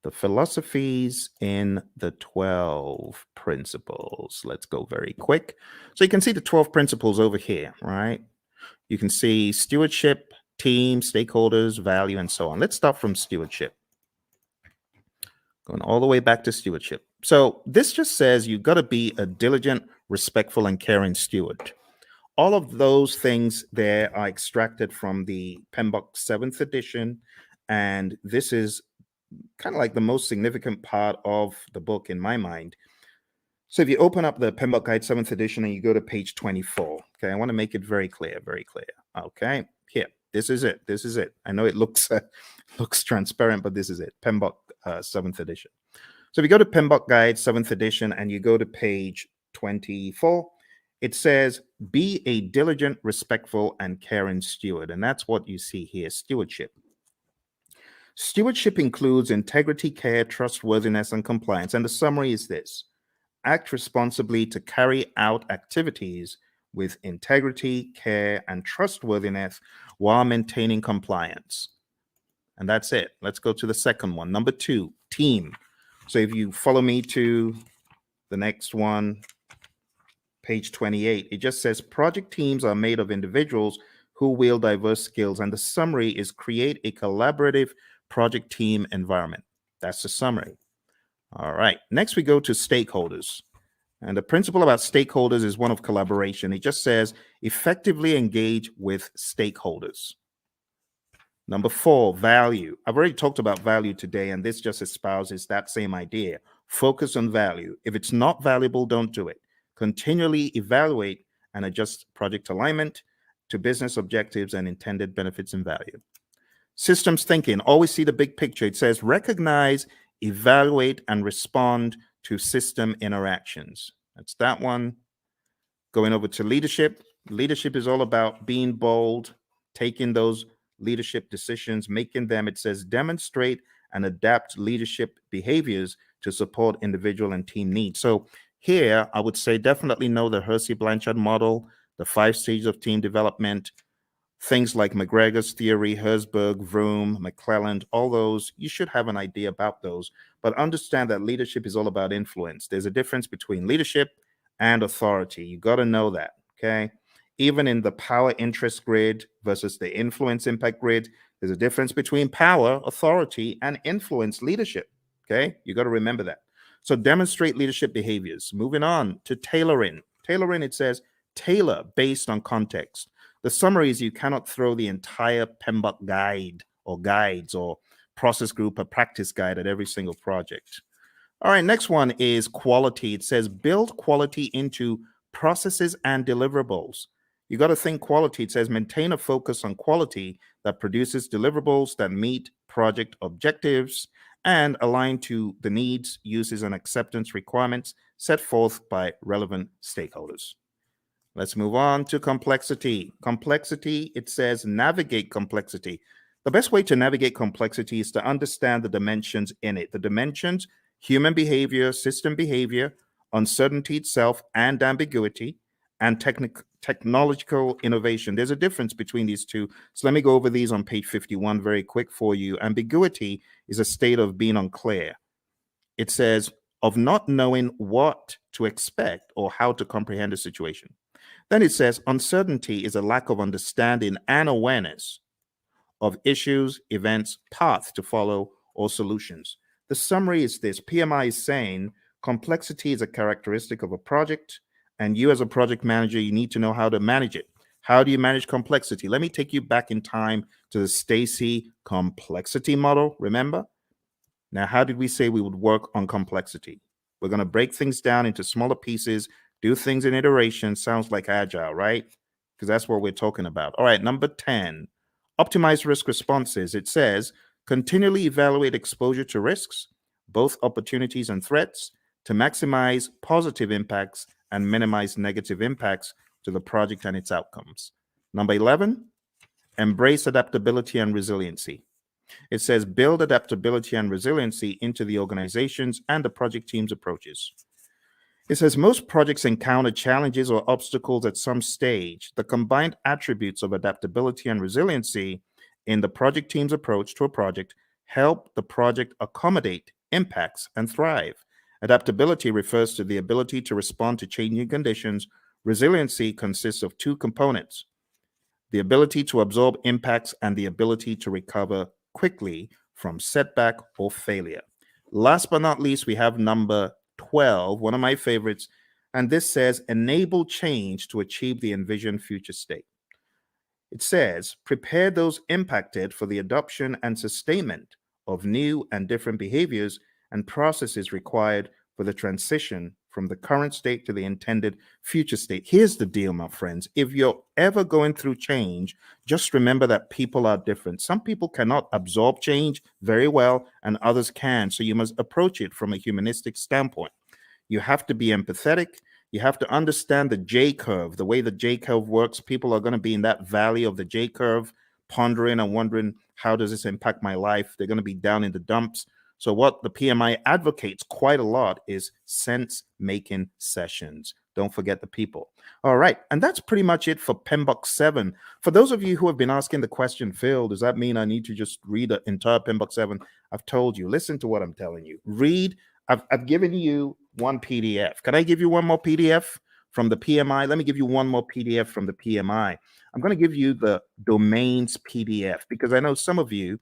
The philosophies in the 12 principles. Let's go very quick. So you can see the 12 principles over here, right? You can see stewardship, team, stakeholders, value, and so on. Let's start from stewardship. Going all the way back to stewardship. So this just says you've got to be a diligent, respectful, and caring steward. All of those things there are extracted from the PMBOK 7th edition, and this is kind of like the most significant part of the book in my mind. So if you open up the PMBOK Guide 7th edition and you go to page 24, okay, I want to make it very clear, very clear. Okay, here, this is it. This is it. I know it looks looks transparent, but this is it. PMBOK 7th edition. So if you go to PMBOK Guide 7th edition and you go to page 24, it says, be a diligent, respectful, and caring steward. And that's what you see here, stewardship. Stewardship includes integrity, care, trustworthiness, and compliance. And the summary is this: act responsibly to carry out activities with integrity, care, and trustworthiness while maintaining compliance. And that's it. Let's go to the second one. Number 2, team. So if you follow me to the next one, page 28, it just says project teams are made of individuals who wield diverse skills. And the summary is create a collaborative project team environment. That's the summary. All right. Next, we go to stakeholders. And the principle about stakeholders is one of collaboration. It just says effectively engage with stakeholders. Number 4, value. I've already talked about value today, and this just espouses that same idea. Focus on value. If it's not valuable, don't do it. Continually evaluate and adjust project alignment to business objectives and intended benefits and value. Systems thinking. Always see the big picture. It says recognize, evaluate, and respond to system interactions. That's that one. Going over to leadership. Leadership is all about being bold, taking those leadership decisions, making them, it says, demonstrate and adapt leadership behaviors to support individual and team needs. So here, I would say definitely know the Hersey-Blanchard model, the 5 stages of team development, things like McGregor's theory, Herzberg, Vroom, McClelland, all those, you should have an idea about those. But understand that leadership is all about influence. There's a difference between leadership and authority. You got to know that, okay? Even in the power interest grid versus the influence impact grid, there's a difference between power, authority, and influence leadership, okay? You got to remember that. So demonstrate leadership behaviors. Moving on to tailoring. Tailoring, it says, tailor based on context. The summary is you cannot throw the entire PMBOK guide or guides or process group or practice guide at every single project. All right, next one is quality. It says build quality into processes and deliverables. You got to think quality. It says maintain a focus on quality that produces deliverables that meet project objectives and align to the needs, uses, and acceptance requirements set forth by relevant stakeholders. Let's move on to complexity. Complexity, it says navigate complexity. The best way to navigate complexity is to understand the dimensions in it. The dimensions, human behavior, system behavior, uncertainty itself, and ambiguity, and technological innovation. There's a difference between these two. So let me go over these on page 51 very quick for you. Ambiguity is a state of being unclear. It says of not knowing what to expect or how to comprehend a situation. Then it says uncertainty is a lack of understanding and awareness of issues, events, paths to follow, or solutions. The summary is this. PMI is saying complexity is a characteristic of a project, and you as a project manager, you need to know how to manage it. How do you manage complexity? Let me take you back in time to the Stacy complexity model, remember? Now, how did we say we would work on complexity? We're going to break things down into smaller pieces, do things in iteration. Sounds like agile, right? Because that's what we're talking about. All right, number 10, optimize risk responses. It says continually evaluate exposure to risks, both opportunities and threats, to maximize positive impacts and minimize negative impacts to the project and its outcomes. Number 11, embrace adaptability and resiliency. It says build adaptability and resiliency into the organizations and the project team's approaches. It says most projects encounter challenges or obstacles at some stage. The combined attributes of adaptability and resiliency in the project team's approach to a project help the project accommodate impacts and thrive. Adaptability refers to the ability to respond to changing conditions. Resiliency consists of 2 components: the ability to absorb impacts and the ability to recover quickly from setback or failure. Last but not least, we have number 12, one of my favorites, and this says enable change to achieve the envisioned future state. It says prepare those impacted for the adoption and sustainment of new and different behaviors and processes required for the transition from the current state to the intended future state. Here's the deal, my friends. If you're ever going through change, just remember that people are different. Some people cannot absorb change very well, and others can. So you must approach it from a humanistic standpoint. You have to be empathetic. You have to understand the J curve, the way the J curve works. People are going to be in that valley of the J curve, pondering and wondering, how does this impact my life? They're going to be down in the dumps. So what the PMI advocates quite a lot is sense-making sessions. Don't forget the people. All right. And that's pretty much it for PMBOK 7. For those of you who have been asking the question, Phil, does that mean I need to just read the entire PMBOK 7? I've told you, listen to what I'm telling you. Read. I've given you one PDF. Can I give you one more PDF from the PMI? Let me give you one more PDF from the PMI. I'm going to give you the domains PDF because I know some of you,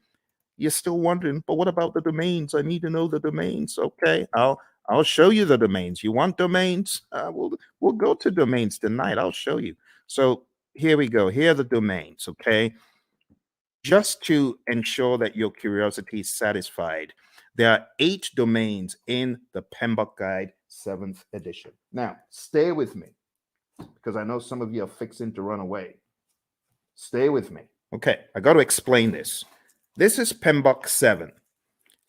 you're still wondering, but what about the domains? I need to know the domains. Okay, I'll show you the domains. You want domains? We'll go to domains tonight. I'll show you. So here we go. Here are the domains. Okay, just to ensure that your curiosity is satisfied, there are 8 domains in the PMBOK Guide 7th edition. Now, stay with me because I know some of you are fixing to run away. Stay with me. Okay, I got to explain this. This is PMBOK 7.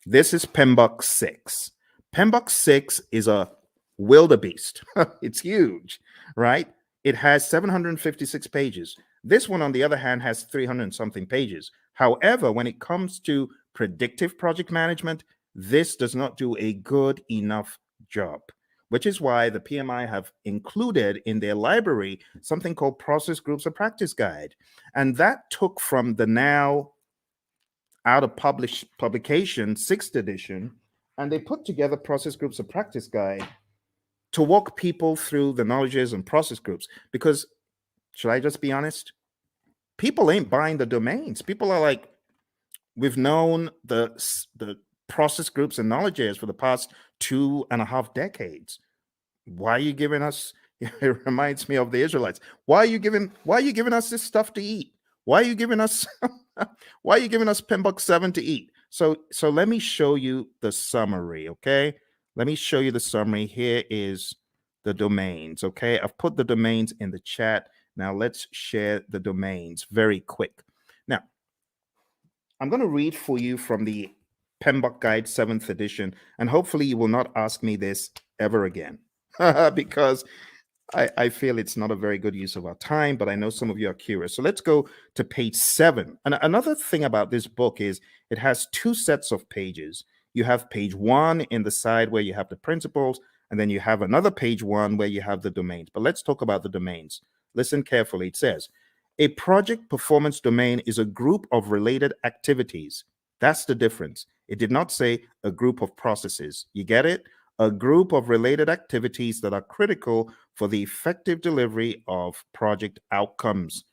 This is PMBOK 6. PMBOK 6 is a wildebeest. It's huge, right? It has 756 pages. This one, on the other hand, has 300 and something pages. However, when it comes to predictive project management, this does not do a good enough job, which is why the PMI have included in their library something called Process Groups of Practice Guide. And that took from the now out of publication 6th edition, and they put together Process Groups of Practice Guide to walk people through the knowledges and process groups. Because, should I just be honest? People ain't buying the domains. People are like, we've known the process groups and knowledges for the past 2.5 decades. Why are you giving us? It reminds me of the Israelites. Why are you giving us this stuff to eat? Why are you giving us PMBOK 7 to eat? So let me show you the summary, okay? Let me show you the summary. Here is the domains, okay? I've put the domains in the chat. Now let's share the domains very quick. Now, I'm going to read for you from the PMBOK Guide 7th edition, and hopefully you will not ask me this ever again because I feel it's not a very good use of our time, but I know some of you are curious. So let's go to page 7. And another thing about this book is it has 2 sets of pages. You have page 1 in the side where you have the principles, and then you have another page 1 where you have the domains. But let's talk about the domains. Listen carefully. It says, a project performance domain is a group of related activities. That's the difference. It did not say a group of processes. You get it? A group of related activities that are critical for the effective delivery of project outcomes.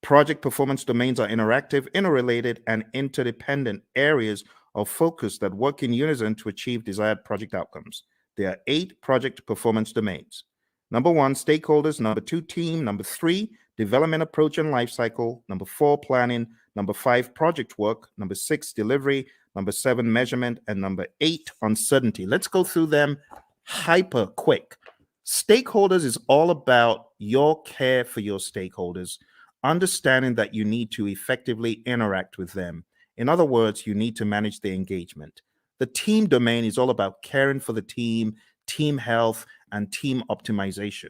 Project performance domains are interactive, interrelated, and interdependent areas of focus that work in unison to achieve desired project outcomes. There are 8 project performance domains. Number 1, stakeholders. Number 2, team. Number 3, development approach and lifecycle. Number 4, planning. Number 5, project work. Number 6, delivery. Number 7, measurement. And number 8, uncertainty. Let's go through them hyper quick. Stakeholders is all about your care for your stakeholders, understanding that you need to effectively interact with them. In other words, you need to manage the engagement. The team domain is all about caring for the team, team health, and team optimization.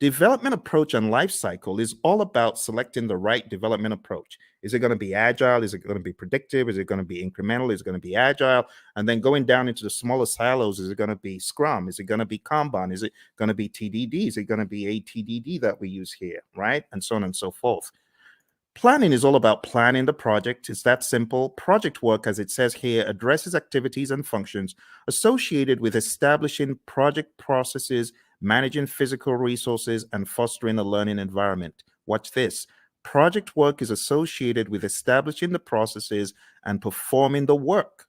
Development approach and life cycle is all about selecting the right development approach. Is it going to be agile? Is it going to be predictive? Is it going to be incremental? Is it going to be agile? And then going down into the smaller silos, is it going to be Scrum? Is it going to be Kanban? Is it going to be TDD? Is it going to be ATDD that we use here, right? And so on and so forth. Planning is all about planning the project. It's that simple. Project work, as it says here, addresses activities and functions associated with establishing project processes, managing physical resources, and fostering a learning environment. Watch this. Project work is associated with establishing the processes and performing the work.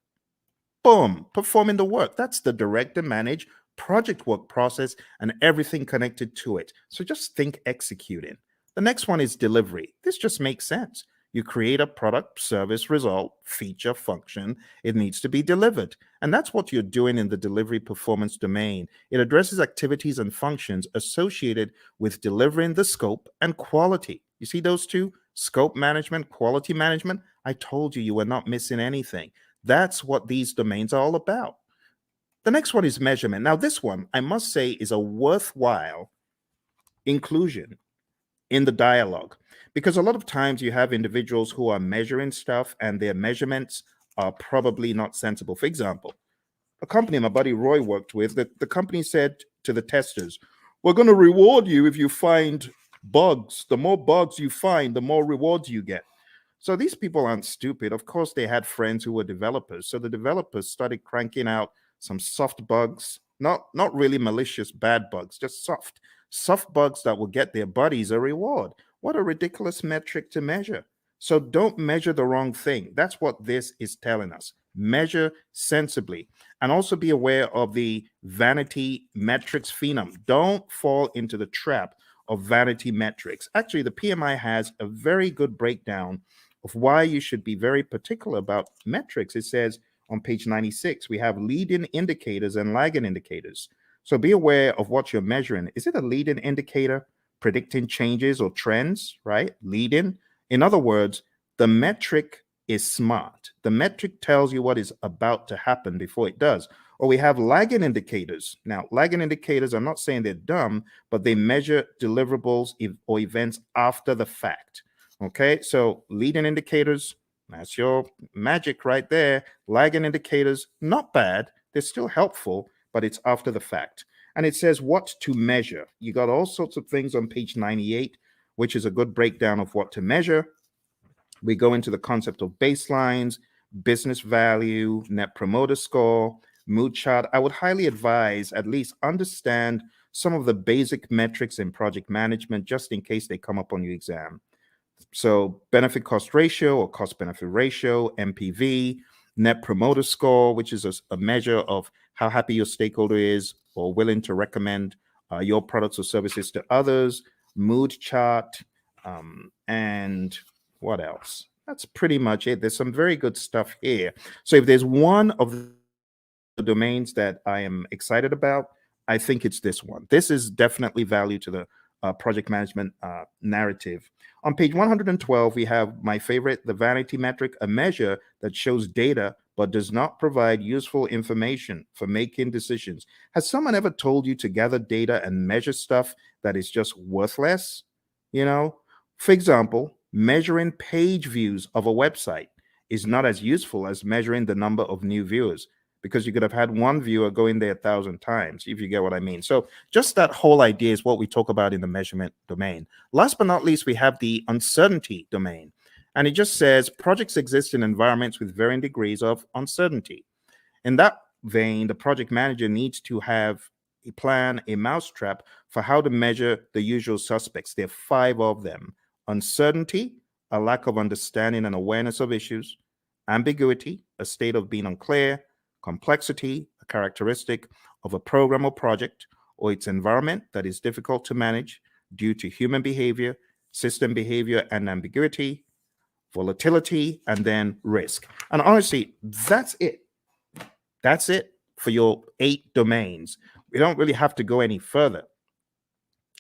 Boom, performing the work. That's the direct and manage project work process and everything connected to it. So just think executing. The next one is delivery. This just makes sense. You create a product, service, result, feature, function. It needs to be delivered. And that's what you're doing in the delivery performance domain. It addresses activities and functions associated with delivering the scope and quality. You see those two? Scope management, quality management. I told you were not missing anything. That's what these domains are all about. The next one is measurement. Now, this one, I must say, is a worthwhile inclusion in the dialogue, because a lot of times you have individuals who are measuring stuff and their measurements are probably not sensible. For example, a company my buddy Roy worked with, the company said to the testers, we're going to reward you if you find bugs. The more bugs you find, the more rewards you get. So these people aren't stupid. Of course, they had friends who were developers. So the developers started cranking out some soft bugs, not really malicious bad bugs, just soft bugs that will get their buddies a reward. What a ridiculous metric to measure. So don't measure the wrong thing. That's what this is telling us. Measure sensibly, and also be aware of the vanity metrics phenom. Don't fall into the trap of vanity metrics. Actually, the PMI has a very good breakdown of why you should be very particular about metrics. It says on page 96, we have leading indicators and lagging indicators. So be aware of what you're measuring. Is it a leading indicator predicting changes or trends, right? Leading. In other words, the metric is smart. The metric tells you what is about to happen before it does. Or we have lagging indicators. Now, lagging indicators, I'm not saying they're dumb, but they measure deliverables or events after the fact. Okay, so leading indicators, that's your magic right there. Lagging indicators, not bad. They're still helpful, but it's after the fact. And it says what to measure. You got all sorts of things on page 98, which is a good breakdown of what to measure. We go into the concept of baselines, business value, net promoter score, mood chart. I would highly advise at least understand some of the basic metrics in project management just in case they come up on your exam. So benefit cost ratio or cost benefit ratio, NPV, net promoter score, which is a measure of how happy your stakeholder is or willing to recommend your products or services to others, mood chart, and what else? That's pretty much it. There's some very good stuff here. So if there's one of the domains that I am excited about, I think it's this one. This is definitely value to the project management narrative. On page 112, we have my favorite, the vanity metric, a measure that shows data but does not provide useful information for making decisions. Has someone ever told you to gather data and measure stuff that is just worthless? You know, for example, measuring page views of a website is not as useful as measuring the number of new viewers, because you could have had one viewer go in there 1,000 times, if you get what I mean. So just that whole idea is what we talk about in the measurement domain. Last but not least, we have the uncertainty domain. And it just says projects exist in environments with varying degrees of uncertainty. In that vein, the project manager needs to have a plan, a mousetrap for how to measure the usual suspects. There are 5 of them: uncertainty, a lack of understanding and awareness of issues; ambiguity, a state of being unclear; complexity, a characteristic of a program or project or its environment that is difficult to manage due to human behavior, system behavior, and ambiguity; volatility; and then risk. And honestly, that's it. That's it for your 8 domains. We don't really have to go any further.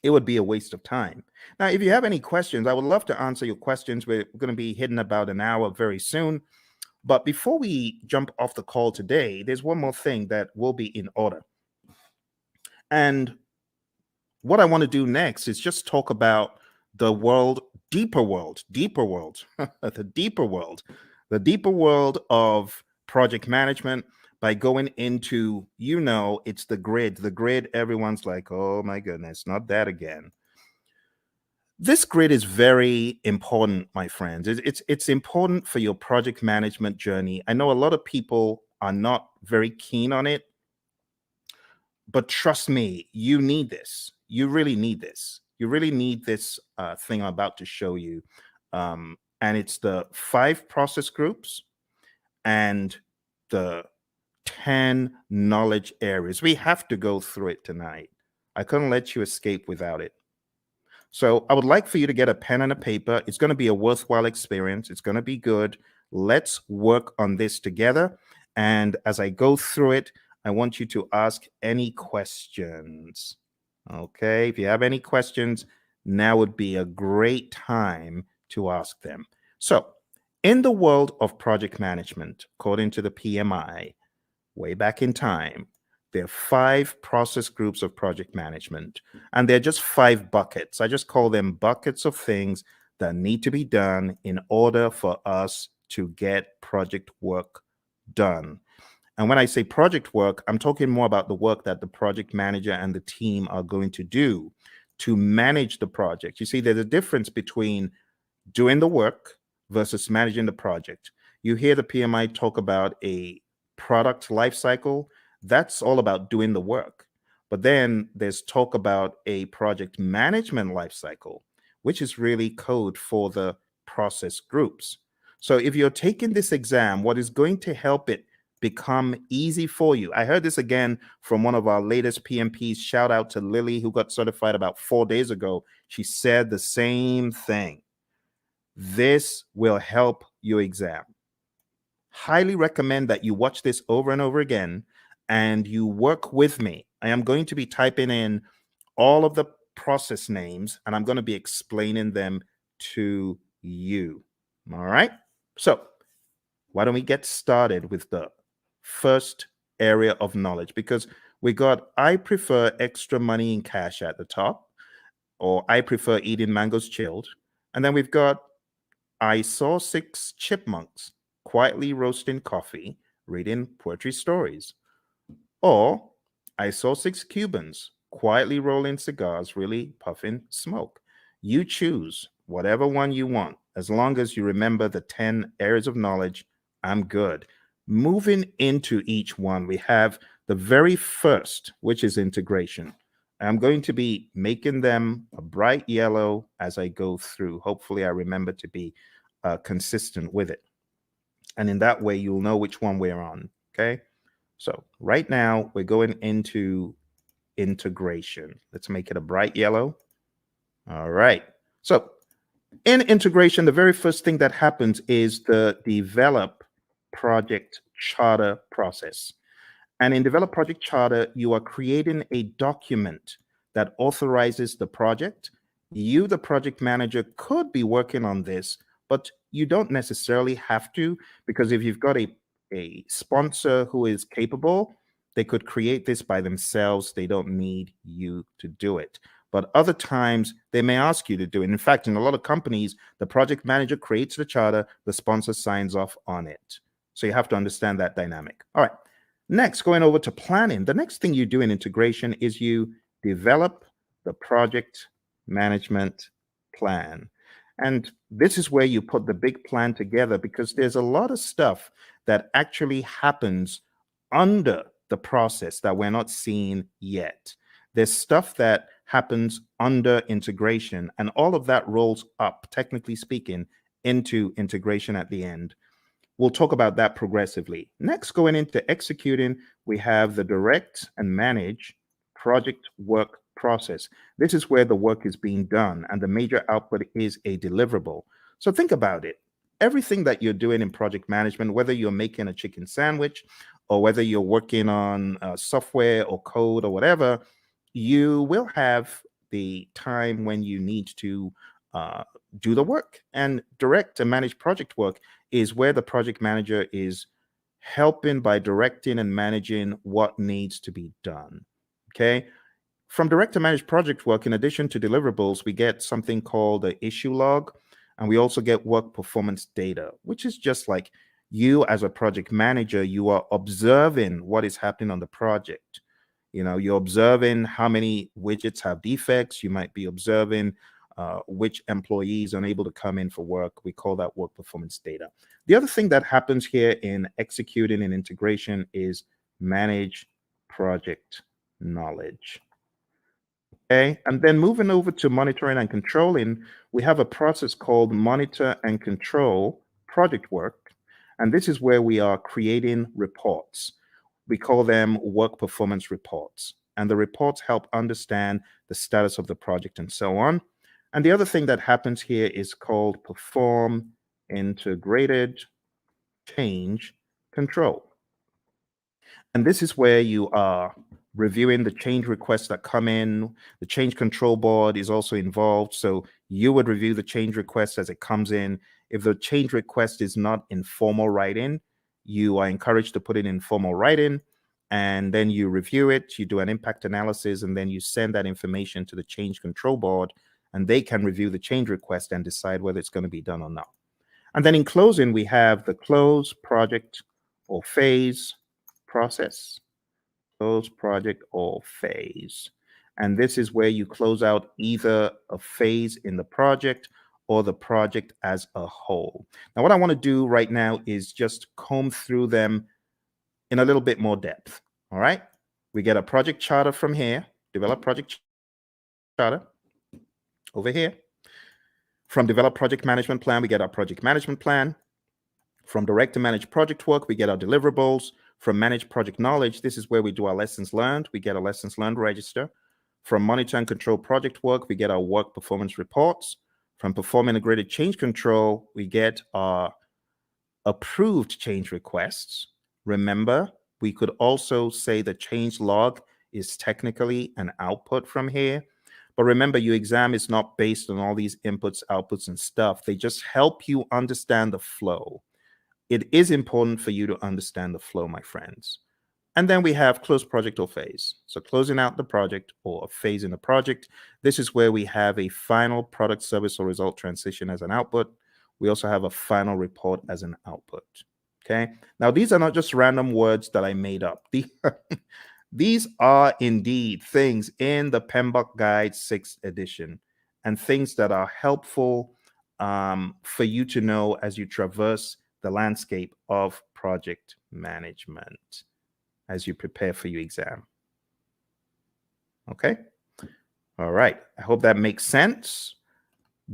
It would be a waste of time. Now, if you have any questions, I would love to answer your questions. We're going to be hitting about an hour very soon. But before we jump off the call today, there's one more thing that will be in order. And what I want to do next is just talk about the world, deeper world, the deeper world of project management by going into, it's the grid. The grid, everyone's like, oh my goodness, not that again. This grid is very important, my friends. It's important for your project management journey. I know a lot of people are not very keen on it, but trust me, you need this. You really need this. You really need this thing I'm about to show you. And it's the 5 process groups and the 10 knowledge areas. We have to go through it tonight. I couldn't let you escape without it. So I would like for you to get a pen and a paper. It's going to be a worthwhile experience. It's going to be good. Let's work on this together. And as I go through it, I want you to ask any questions. Okay, if you have any questions, now would be a great time to ask them. So, in the world of project management, according to the PMI, way back in time, there are 5 process groups of project management, and they're just 5 buckets. I just call them buckets of things that need to be done in order for us to get project work done. And when I say project work, I'm talking more about the work that the project manager and the team are going to do to manage the project. You see, there's a difference between doing the work versus managing the project. You hear the PMI talk about a product life cycle. That's all about doing the work. But then there's talk about a project management life cycle, which is really code for the process groups. So if you're taking this exam, what is going to help it become easy for you? I heard this again from one of our latest PMPs. Shout out to Lily, who got certified about 4 days ago. She said the same thing. This will help your exam. Highly recommend that you watch this over and over again and you work with me. I am going to be typing in all of the process names and I'm going to be explaining them to you. All right. So why don't we get started with the first area of knowledge? Because we got, I prefer extra money in cash at the top, or I prefer eating mangoes chilled. And then we've got, I saw 6 chipmunks quietly roasting coffee, reading poetry stories. Or I saw 6 Cubans quietly rolling cigars, really puffing smoke. You choose whatever one you want. As long as you remember the 10 areas of knowledge, I'm good. Moving into each one, we have the very first, which is integration. I'm going to be making them a bright yellow as I go through. Hopefully, I remember to be consistent with it. And in that way, you'll know which one we're on. Okay. So right now, we're going into integration. Let's make it a bright yellow. All right. So in integration, the very first thing that happens is the develop project charter process. And in Develop Project Charter, you are creating a document that authorizes the project. You, the project manager, could be working on this, but you don't necessarily have to, because if you've got a sponsor who is capable, they could create this by themselves. They don't need you to do it. But other times, they may ask you to do it. In fact, in a lot of companies, the project manager creates the charter, the sponsor signs off on it. So you have to understand that dynamic. All right. Next, going over to planning, the next thing you do in integration is you develop the project management plan. And this is where you put the big plan together, because there's a lot of stuff that actually happens under the process that we're not seeing yet. There's stuff that happens under integration, and all of that rolls up, technically speaking, into integration at the end. We'll talk about that progressively. Next, going into executing, we have the direct and manage project work process. This is where the work is being done and the major output is a deliverable. So think about it. Everything that you're doing in project management, whether you're making a chicken sandwich or whether you're working on software or code or whatever, you will have the time when you need to do the work. And direct and manage project work is where the project manager is helping by directing and managing what needs to be done. Okay. From direct to manage project work, in addition to deliverables, we get something called the issue log, and we also get work performance data, which is just like you as a project manager, you are observing what is happening on the project. You know, you're observing how many widgets have defects. You might be observing which employees are unable to come in for work. We call that work performance data. The other thing that happens here in executing and integration is manage project knowledge. Okay, and then moving over to monitoring and controlling, we have a process called monitor and control project work. And this is where we are creating reports. We call them work performance reports. And the reports help understand the status of the project and so on. And the other thing that happens here is called perform integrated change control. And this is where you are reviewing the change requests that come in. The change control board is also involved. So you would review the change request as it comes in. If the change request is not in formal writing, you are encouraged to put it in formal writing. And then you review it, you do an impact analysis, and then you send that information to the change control board, and they can review the change request and decide whether it's going to be done or not. And then in closing, we have the close project or phase, process, close project or phase. And this is where you close out either a phase in the project or the project as a whole. Now, what I want to do right now is just comb through them in a little bit more depth. All right. We get a project charter from here, develop project charter over here. From develop project management plan, we get our project management plan. From direct to manage project work, we get our deliverables. From manage project knowledge, this is where we do our lessons learned. We get a lessons learned register. From monitor and control project work, we get our work performance reports. From perform integrated change control, we get our approved change requests. Remember, we could also say the change log is technically an output from here. But remember, your exam is not based on all these inputs, outputs, and stuff. They just help you understand the flow. It is important for you to understand the flow, my friends. And then we have close project or phase. So closing out the project or a phase in the project. This is where we have a final product, service, or result transition as an output. We also have a final report as an output. Okay. Now, these are not just random words that I made up. These are indeed things in the PMBOK Guide 6th edition and things that are helpful for you to know as you traverse the landscape of project management as you prepare for your exam. Okay. All right. I hope that makes sense.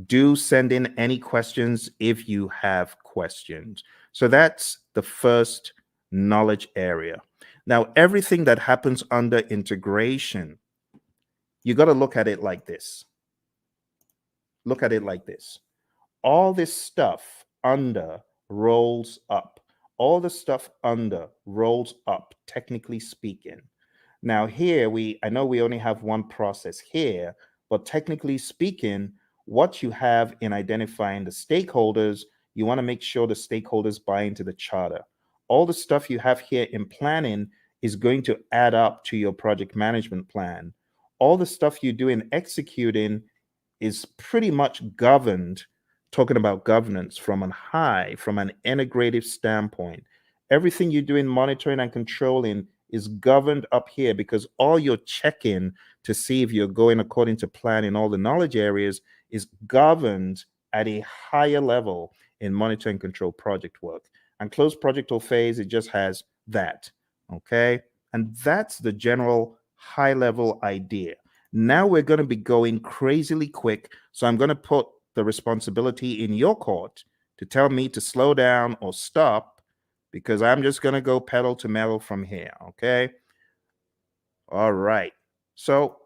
Do send in any questions if you have questions. So that's the first knowledge area. Now, everything that happens under integration, you got to look at it like this. Look at it like this. All this stuff under rolls up. All the stuff under rolls up, technically speaking. Now here, I know we only have one process here, but technically speaking, what you have in identifying the stakeholders, you want to make sure the stakeholders buy into the charter. All the stuff you have here in planning is going to add up to your project management plan. All the stuff you do in executing is pretty much governed, talking about governance from an integrative standpoint. Everything you do in monitoring and controlling is governed up here because all you're checking to see if you're going according to plan in all the knowledge areas is governed at a higher level in monitor and control project work. And close project or phase, it just has that. Okay. And that's the general high level idea. Now we're going to be going crazily quick. So I'm going to put the responsibility in your court to tell me to slow down or stop, because I'm just going to go pedal to metal from here. Okay. All right. So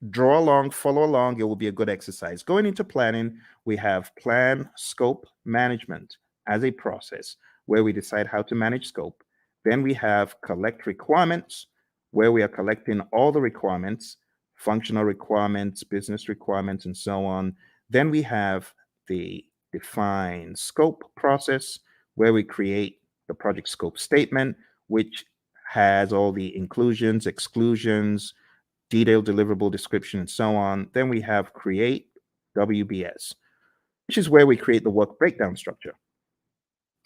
draw along, follow along. It will be a good exercise. Going into planning, we have plan, scope, management as a process where we decide how to manage scope. Then we have collect requirements, where we are collecting all the requirements, functional requirements, business requirements, and so on. Then we have the define scope process, where we create the project scope statement, which has all the inclusions, exclusions, detailed deliverable description, and so on. Then we have create WBS, which is where we create the work breakdown structure.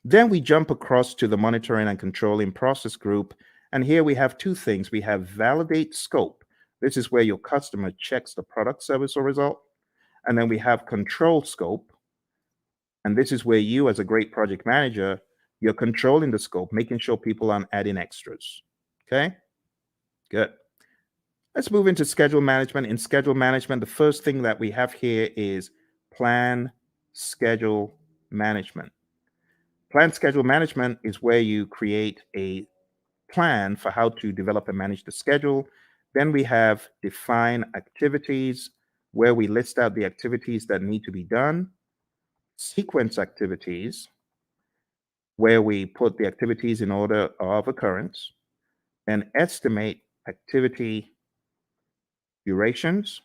Then we jump across to the monitoring and controlling process group. And here we have two things. We have validate scope. This is where your customer checks the product, service, or result. And then we have control scope. And this is where you, as a great project manager, you're controlling the scope, making sure people aren't adding extras. Okay, good. Let's move into schedule management. In schedule management, the first thing that we have here is plan schedule management. Plan schedule management is where you create a plan for how to develop and manage the schedule. Then we have define activities, where we list out the activities that need to be done. Sequence activities, where we put the activities in order of occurrence. And estimate activity durations,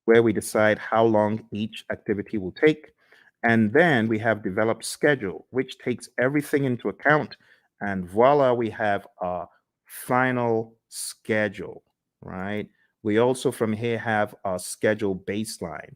where we decide how long each activity will take. And then we have developed schedule, which takes everything into account. And voila, we have our final schedule, right? We also from here have our schedule baseline.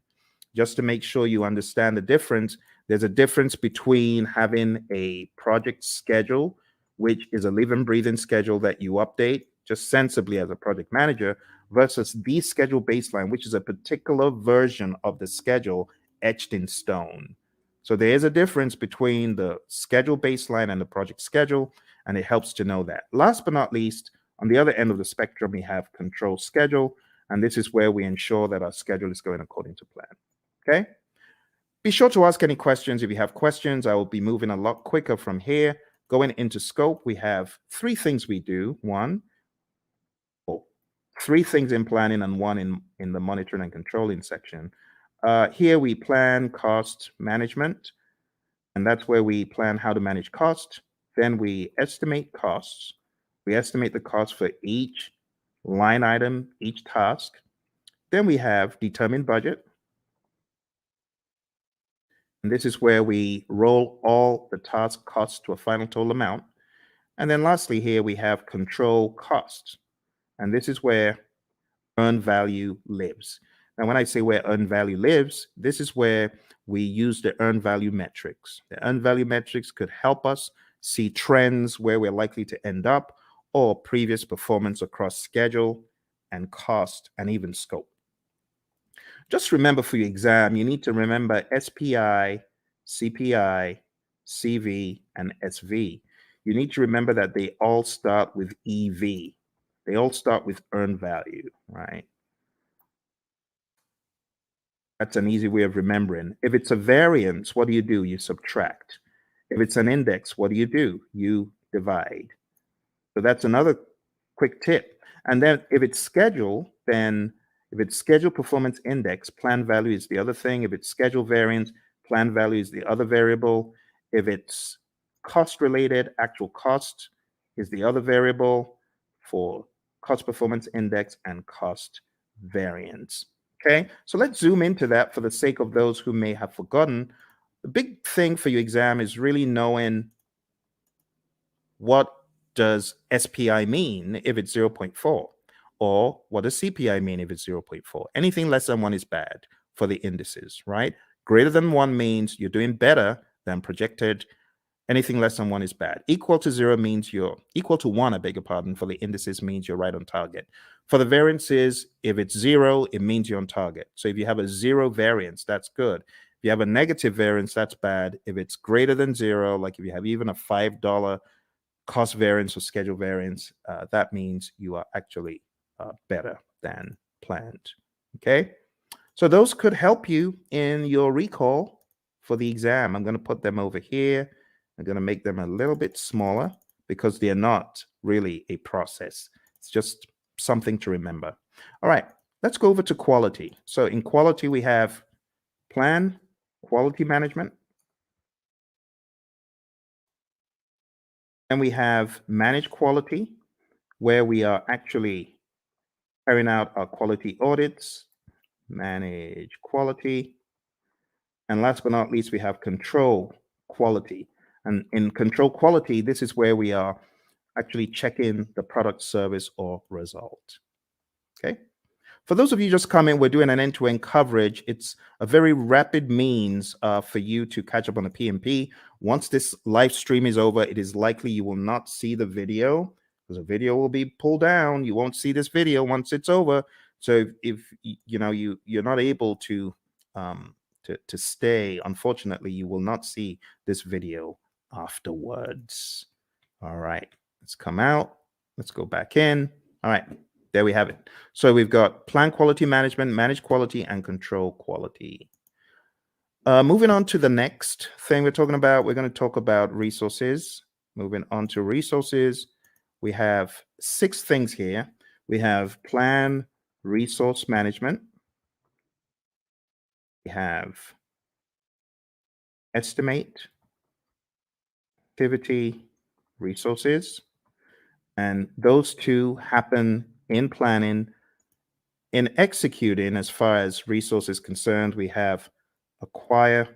Just to make sure you understand the difference, There's a difference between having a project schedule, which is a live and breathing schedule that you update just sensibly as a project manager, versus the schedule baseline, which is a particular version of the schedule etched in stone. So there is a difference between the schedule baseline and the project schedule, and it helps to know that. Last but not least, on the other end of the spectrum, we have control schedule, and this is where we ensure that our schedule is going according to plan. Okay? Be sure to ask any questions. If you have questions, I will be moving a lot quicker from here. Going into scope, we have three things we do. Three things in planning and one in the monitoring and controlling section. Here we plan cost management, and that's where we plan how to manage cost. Then we estimate costs. We estimate the cost for each line item, each task. Then we have determine budget. And this is where we roll all the task costs to a final total amount. And then lastly, here we have control costs. And this is where earned value lives. Now, when I say where earned value lives, this is where we use the earned value metrics. The earned value metrics could help us see trends where we're likely to end up, or previous performance across schedule and cost and even scope. Just remember for your exam, you need to remember SPI, CPI, CV, and SV. You need to remember that they all start with EV. They all start with earned value, right? That's an easy way of remembering. If it's a variance, what do? You subtract. If it's an index, what do? You divide. So that's another quick tip. And then if it's schedule, then if it's schedule performance index, plan value is the other thing. If it's schedule variance, plan value is the other variable. If it's cost related, actual cost is the other variable for cost performance index and cost variance. Okay, so let's zoom into that for the sake of those who may have forgotten. The big thing for your exam is really knowing what does SPI mean if it's 0.4, or what does CPI mean if it's 0.4. Anything less than 1 is bad for the indices, right? Greater than 1 means you're doing better than projected. Anything less than 1 is bad. Equal to 0 means you're equal to 1, I beg your pardon, for the indices means you're right on target. For the variances, if it's 0, it means you're on target. So if you have a 0 variance, that's good. If you have a negative variance, that's bad. If it's greater than 0, like if you have even a $5 cost variance or schedule variance, that means you are actually better than planned. Okay, so those could help you in your recall for the exam. I'm going to put them over here. I'm going to make them a little bit smaller because they're not really a process. It's just something to remember. All right, let's go over to quality. So in quality, we have plan, quality management, and we have manage quality, where we are actually carrying out our quality audits, manage quality. And last but not least, we have control quality. And in control quality, this is where we are actually checking the product, service, or result. Okay. For those of you just coming, we're doing an end-to-end coverage. It's a very rapid means for you to catch up on the PMP. Once this live stream is over, it is likely you will not see the video, because the video will be pulled down. You won't see this video once it's over. So if you know you're not able to stay, unfortunately, you will not see this video afterwards. All right, let's come out. Let's go back in. All right, there we have it. So we've got plan quality management, manage quality, and control quality. Moving on to the next thing we're talking about, we're going to talk about resources. Moving on to resources, we have 6 things here. We have plan resource management. We have estimate, activity, resources, and those 2 happen in planning. In executing, as far as resources concerned, we have acquire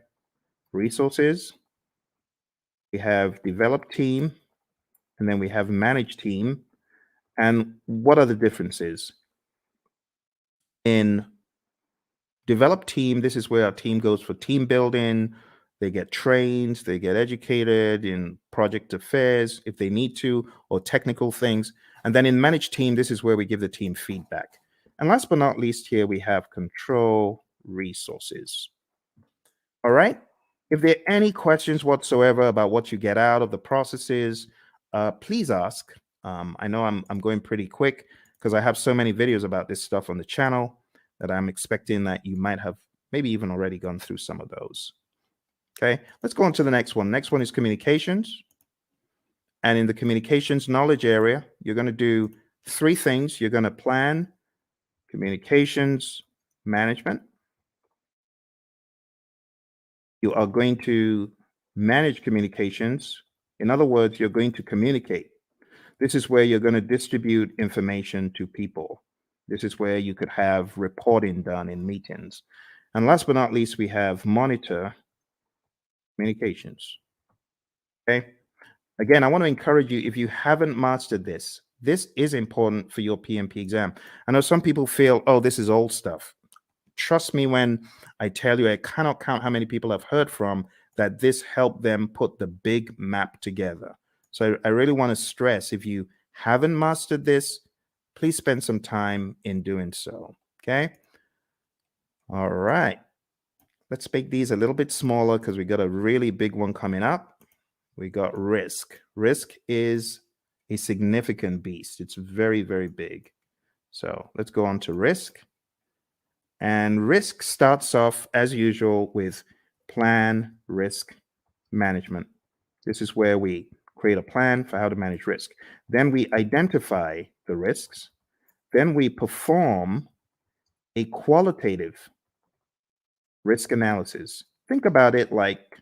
resources, we have develop team, and then we have manage team. And what are the differences? In develop team, this is where our team goes for team building. They get trained, they get educated in project affairs if they need to, or technical things. And then in managed team, this is where we give the team feedback. And last but not least, here we have control resources. All right. If there are any questions whatsoever about what you get out of the processes, please ask. I know I'm going pretty quick because I have so many videos about this stuff on the channel that I'm expecting that you might have maybe even already gone through some of those. Okay, let's go on to the next one. Next one is communications. And in the communications knowledge area, you're going to do three things. You're going to plan communications management. You are going to manage communications. In other words, you're going to communicate. This is where you're going to distribute information to people. This is where you could have reporting done in meetings. And last but not least, we have monitor communications. Okay. Again, I want to encourage you, if you haven't mastered this, this is important for your PMP exam. I know some people feel, oh, this is old stuff. Trust me when I tell you, I cannot count how many people I've heard from that this helped them put the big map together. So I really want to stress, if you haven't mastered this, please spend some time in doing so. Okay. All right. Let's make these a little bit smaller because we got a really big one coming up. We got risk. Risk is a significant beast. It's very, very big. So let's go on to risk. And risk starts off as usual with plan risk management. This is where we create a plan for how to manage risk. Then we identify the risks. Then we perform a qualitative risk analysis. Think about it like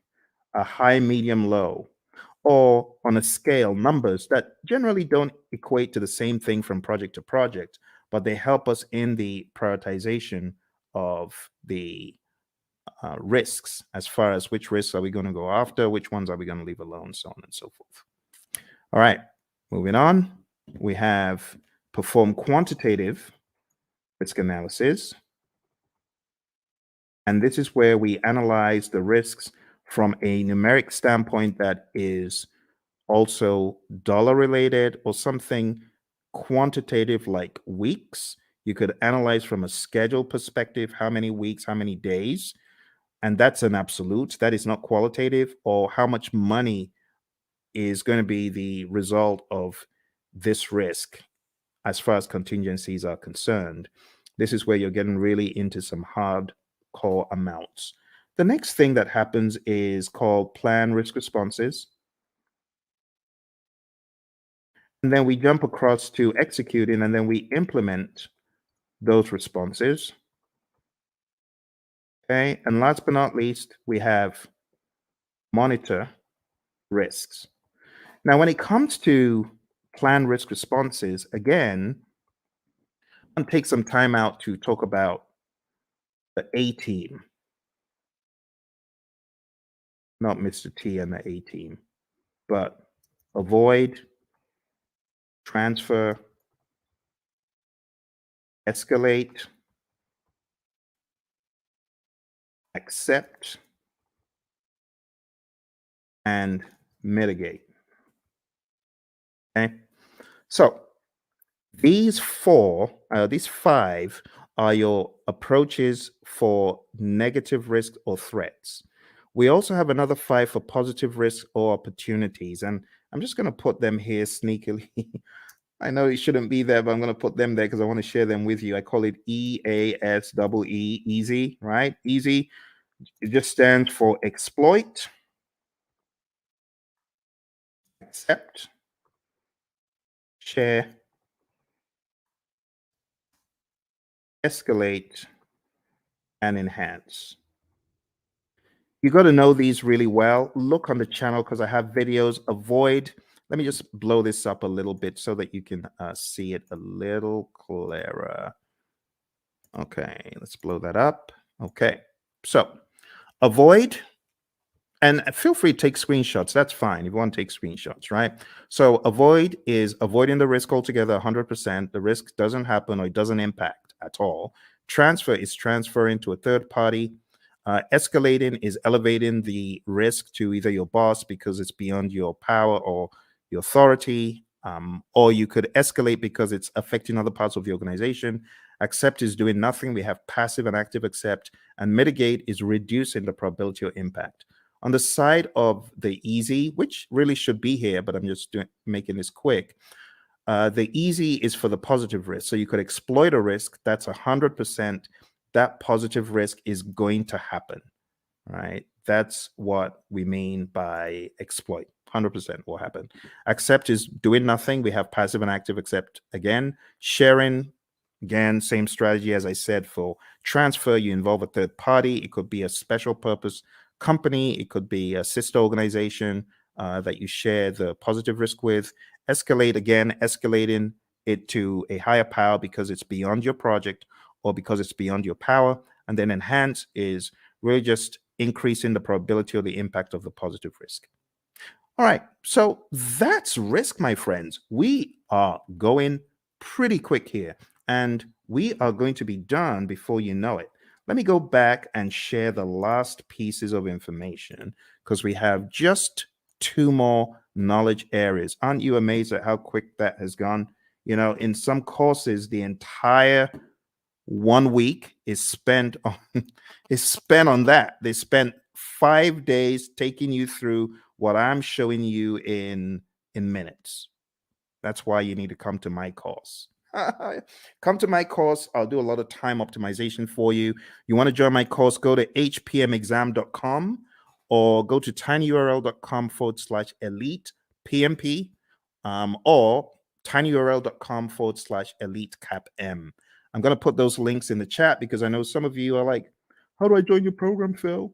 a high, medium, low, or on a scale, numbers that generally don't equate to the same thing from project to project, but they help us in the prioritization of the risks, as far as which risks are we going to go after, which ones are we going to leave alone, so on and so forth. All right, moving on. We have perform quantitative risk analysis. And this is where we analyze the risks from a numeric standpoint that is also dollar related, or something quantitative like weeks. You could analyze from a schedule perspective, how many weeks, how many days, and that's an absolute. That is not qualitative. Or how much money is going to be the result of this risk as far as contingencies are concerned. This is where you're getting really into some hardcore amounts. The next thing that happens is called plan risk responses. And then we jump across to executing, and then we implement those responses. Okay. And last but not least, we have monitor risks. Now, when it comes to plan risk responses, again, I'll take some time out to talk about the A team, not Mr. T and the A team, but avoid, transfer, escalate, accept, and mitigate. Okay. So these five are your approaches for negative risk or threats. We also have another five for positive risk or opportunities. And I'm just going to put them here sneakily. I know it shouldn't be there, but I'm going to put them there because I want to share them with you. I call it EASEE, easy, right? Easy. It just stands for exploit, accept, share, escalate, and enhance. You got to know these really well. Look on the channel because I have videos. Avoid. Let me just blow this up a little bit so that you can see it a little clearer. Okay, let's blow that up. Okay, so avoid, and feel free to take screenshots. That's fine if you want to take screenshots, right? So avoid is avoiding the risk altogether, 100%. The risk doesn't happen or it doesn't impact at all. Transfer is transferring to a third party. Escalating is elevating the risk to either your boss because it's beyond your power or your authority, or you could escalate because it's affecting other parts of the organization. Accept is doing nothing. We have passive and active accept, and mitigate is reducing the probability of impact. On the side of the easy, which really should be here, but I'm just making this quick. The easy is for the positive risk. So you could exploit a risk. That's 100%. That positive risk is going to happen, right? That's what we mean by exploit. 100% will happen. Accept is doing nothing. We have passive and active accept again. Sharing, again, same strategy as I said for transfer. You involve a third party. It could be a special purpose company. It could be a sister organization that you share the positive risk with. Escalate, again, escalating it to a higher power because it's beyond your project or because it's beyond your power. And then enhance is really just increasing the probability or the impact of the positive risk. All right, so that's risk, my friends. We are going pretty quick here, and we are going to be done before you know it. Let me go back and share the last pieces of information because we have just 2 more knowledge areas. Aren't you amazed at how quick that has gone? You know, in some courses, the entire 1 week is spent on that. They spent 5 days taking you through what I'm showing you in minutes. That's why you need to come to my course. Come to my course. I'll do a lot of time optimization for you. You want to join my course, go to hpmexam.com or go to tinyurl.com/elite PMP or tinyurl.com/elite CAPM. I'm going to put those links in the chat because I know some of you are like, how do I join your program, Phil?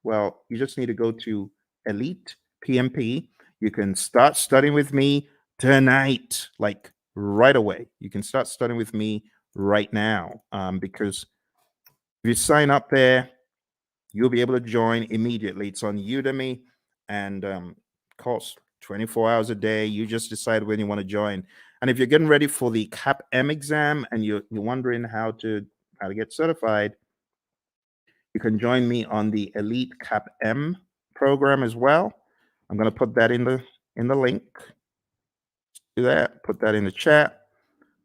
Well, you just need to go to Elite PMP. You can start studying with me tonight, like right away. You can start studying with me right now because if you sign up there, you'll be able to join immediately. It's on Udemy and costs 24 hours a day. You just decide when you want to join. And if you're getting ready for the CAPM exam and you're wondering how to get certified, you can join me on the Elite CAPM program as well. I'm going to put that in the link. Do that. Put that in the chat.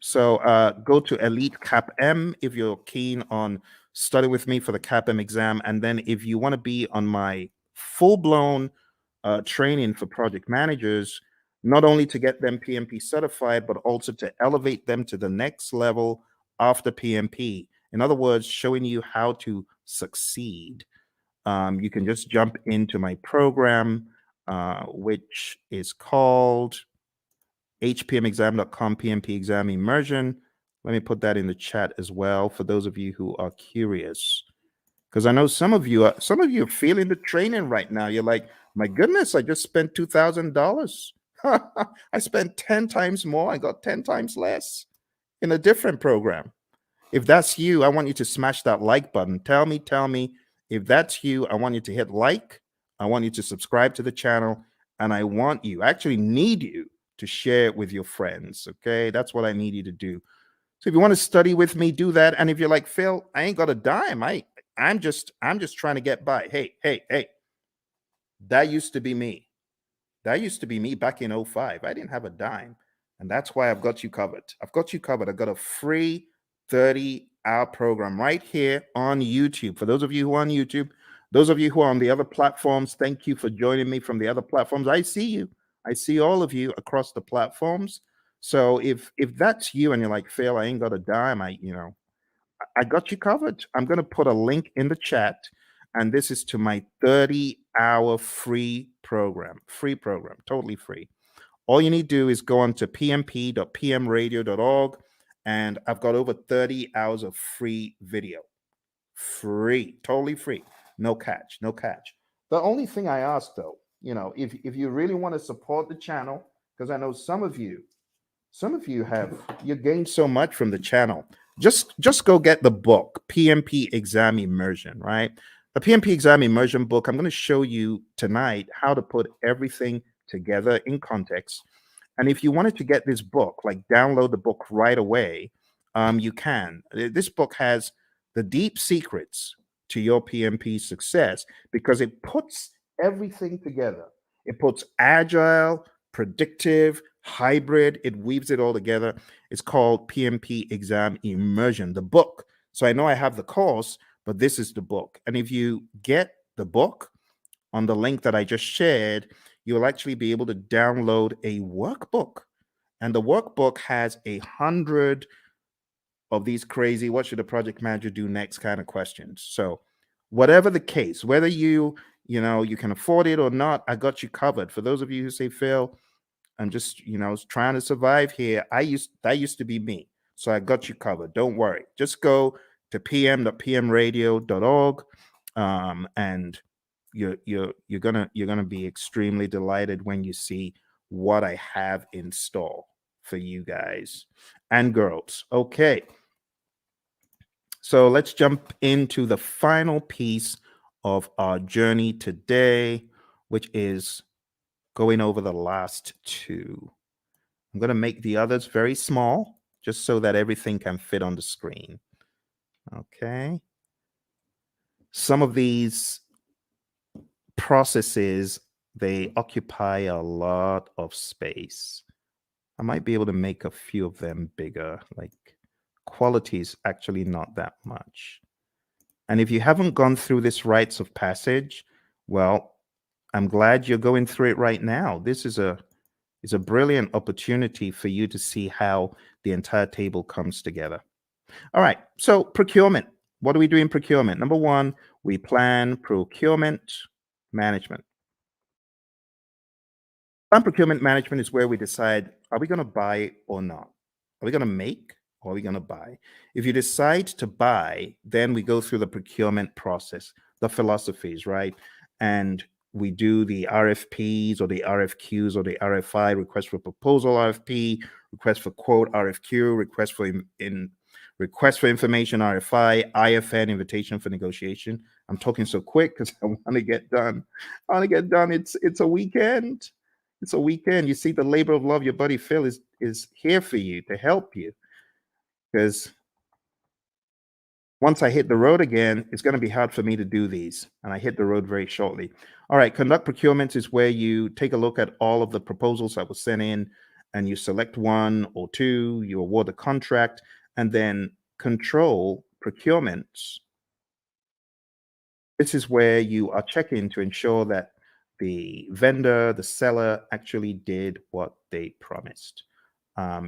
So go to Elite CAPM if you're keen on studying with me for the CAPM exam. And then if you want to be on my full-blown training for project managers, not only to get them PMP certified, but also to elevate them to the next level after PMP. In other words, showing you how to succeed. You can just jump into my program, which is called hpmexam.com PMP exam immersion. Let me put that in the chat as well for those of you who are curious, because I know some of you are feeling the training right now. You're like, my goodness, I just spent $2,000. I spent 10 times more. I got 10 times less in a different program. If that's you, I want you to smash that like button. Tell me if that's you. I want you to hit like. I want you to subscribe to the channel, and I actually need you to share it with your friends. Okay, that's what I need you to do. So if you want to study with me, do that. And if you're like, Phil, I ain't got a dime. I'm just trying to get by. Hey, that used to be me. That used to be me back in 05. I didn't have a dime. And that's why I've got you covered. I've got a free 30-hour program right here on YouTube. For those of you who are on YouTube, those of you who are on the other platforms, thank you for joining me from the other platforms. I see you. I see all of you across the platforms. So if that's you and you're like, Phil, I ain't got a dime, I got you covered. I'm going to put a link in the chat, and this is to my 30-hour free program, totally free. All you need to do is go on to pmp.pmradio.org, and I've got over 30 hours of free video. Free, totally free. No catch. The only thing I ask though, if you really want to support the channel, because I know some of you you gained so much from the channel. Just go get the book, PMP Exam Immersion, right? The PMP Exam Immersion book, I'm going to show you tonight how to put everything together in context. And if you wanted to get this book, like download the book right away, you can. This book has the deep secrets to your PMP success because it puts everything together. It puts agile, predictive, hybrid, it weaves it all together. It's called PMP Exam Immersion, the book. So I know I have the course, but this is the book. And if you get the book on the link that I just shared, you'll actually be able to download a workbook. And the workbook has 100 of these crazy, what should a project manager do next kind of questions. So whatever the case, whether you can afford it or not, I got you covered. For those of you who say, Phil, I'm just, trying to survive here. That used to be me. So I got you covered. Don't worry. Just go to pm.pmradio.org, and you're gonna be extremely delighted when you see what I have in store for you guys and girls. Okay. So let's jump into the final piece of our journey today, which is going over the last two. I'm going to make the others very small, just so that everything can fit on the screen. Okay. Some of these processes, they occupy a lot of space. I might be able to make a few of them bigger, like quality is actually not that much. And if you haven't gone through this rites of passage, well, I'm glad you're going through it right now. This is a brilliant opportunity for you to see how the entire table comes together. All right, so procurement. What do we do in procurement? Number one, we plan procurement management. Plan procurement management is where we decide, are we going to buy or not? Are we going to make or are we going to buy? If you decide to buy, then we go through the procurement process, the philosophies, right? And we do the RFPs or the RFQs or the RFI, request for proposal RFP, request for quote RFQ, request for information RFI, IFN, invitation for negotiation. I'm talking so quick because I want to get done. I want to get done. It's a weekend. It's a weekend. You see, the labor of love, your buddy Phil is here for you to help you. Because once I hit the road again, it's going to be hard for me to do these. And I hit the road very shortly. All right, conduct procurement is where you take a look at all of the proposals that were sent in and you select one or two, you award a contract, and then control procurements. This is where you are checking to ensure that the vendor, the seller actually did what they promised.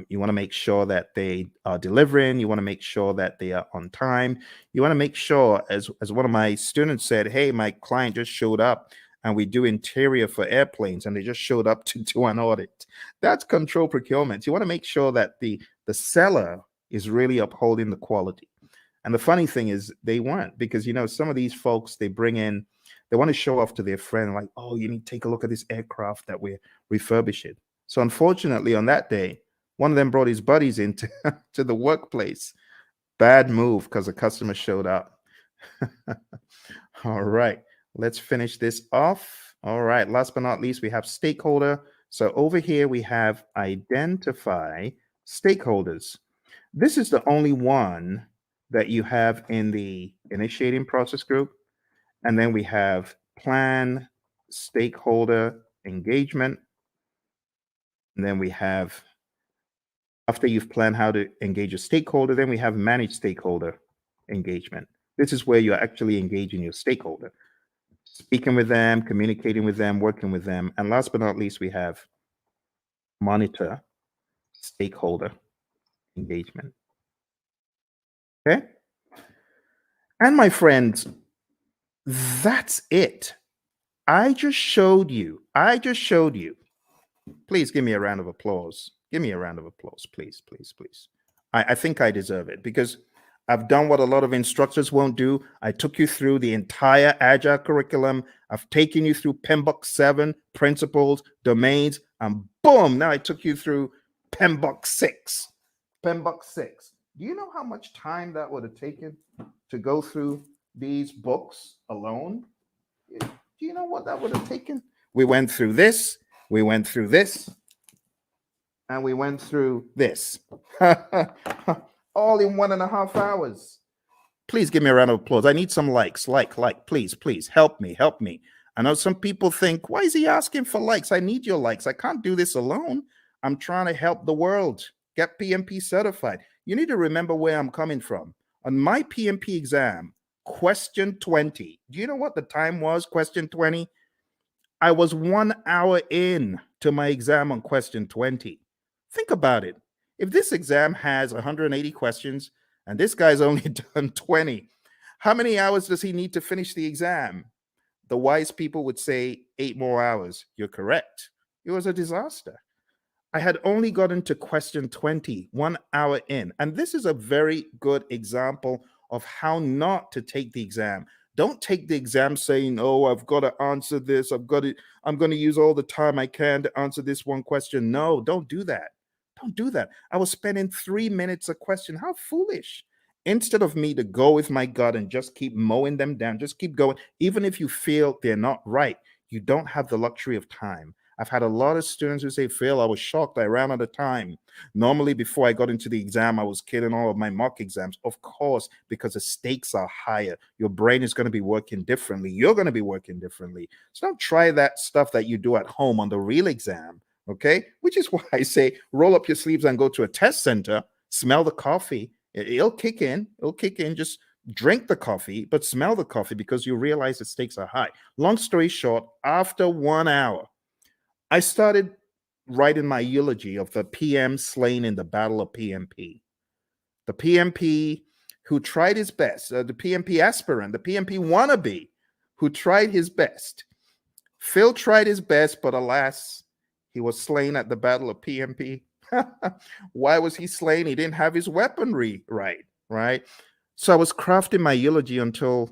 You want to make sure that they are delivering. You want to make sure that they are on time. You want to make sure, as one of my students said, hey, my client just showed up and we do interior for airplanes and they just showed up to do an audit. That's control procurement. You want to make sure that the seller is really upholding the quality. And the funny thing is they weren't, because, some of these folks, they want to show off to their friend, like, oh, you need to take a look at this aircraft that we're refurbishing. So unfortunately, on that day, one of them brought his buddies into to the workplace. Bad move because the customer showed up. All right, let's finish this off. All right, last but not least, we have stakeholder. So over here, we have identify stakeholders. This is the only one that you have in the initiating process group. And then we have plan stakeholder engagement. And then we have, after you've planned how to engage a stakeholder, then we have manage stakeholder engagement. This is where you're actually engaging your stakeholder, speaking with them, communicating with them, working with them. And last but not least, we have monitor stakeholder engagement. Okay. And my friends, that's it. I just showed you. Please give me a round of applause. Give me a round of applause, please, please, please. I think I deserve it because I've done what a lot of instructors won't do. I took you through the entire Agile curriculum. I've taken you through PMBOK 7, principles, domains, and boom, now I took you through PMBOK 6. PMBOK 6. Do you know how much time that would have taken to go through these books alone? Do you know what that would have taken? We went through this, we went through this, and we went through this. All in 1.5 hours. Please give me a round of applause. I need some likes. Like, please, please help me, help me. I know some people think, why is he asking for likes? I need your likes. I can't do this alone. I'm trying to help the world get PMP certified. You need to remember where I'm coming from. On my PMP exam, question 20. Do you know what the time was? Question 20. I was 1 hour in to my exam on question 20. Think about it. If this exam has 180 questions and this guy's only done 20, how many hours does he need to finish the exam? The wise people would say 8 more hours. You're correct. It was a disaster. I had only gotten to question 20, 1 hour in. And this is a very good example of how not to take the exam. Don't take the exam saying, oh, I've got to answer this. I'm going to use all the time I can to answer this one question. No, don't do that. Don't do that. I was spending 3 minutes a question. How foolish. Instead of me to go with my gut and just keep mowing them down, just keep going. Even if you feel they're not right, you don't have the luxury of time. I've had a lot of students who say, Phil, I was shocked. I ran out of time. Normally, before I got into the exam, I was killing all of my mock exams. Of course, because the stakes are higher. Your brain is going to be working differently. You're going to be working differently. So don't try that stuff that you do at home on the real exam, okay? Which is why I say roll up your sleeves and go to a test center, smell the coffee. It'll kick in. It'll kick in. Just drink the coffee, but smell the coffee because you realize the stakes are high. Long story short, after 1 hour, I started writing my eulogy of the PM slain in the Battle of PMP. The PMP who tried his best, the PMP aspirant, the PMP wannabe who tried his best. Phil tried his best, but alas, he was slain at the Battle of PMP. Why was he slain? He didn't have his weaponry right? So I was crafting my eulogy until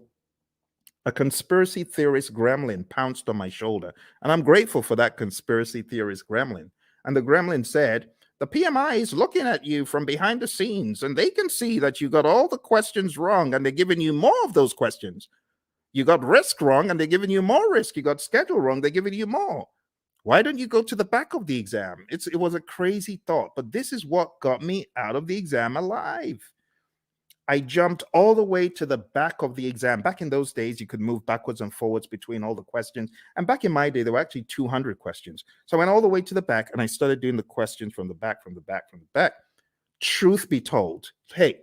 a conspiracy theorist gremlin pounced on my shoulder. And I'm grateful for that conspiracy theorist gremlin. And the gremlin said, the PMI is looking at you from behind the scenes, and they can see that you got all the questions wrong, and they're giving you more of those questions. You got risk wrong, and they're giving you more risk. You got schedule wrong, they're giving you more. Why don't you go to the back of the exam? It was a crazy thought, but this is what got me out of the exam alive. I jumped all the way to the back of the exam. Back in those days, you could move backwards and forwards between all the questions. And back in my day, there were actually 200 questions. So I went all the way to the back and I started doing the questions from the back, from the back, from the back. Truth be told, hey,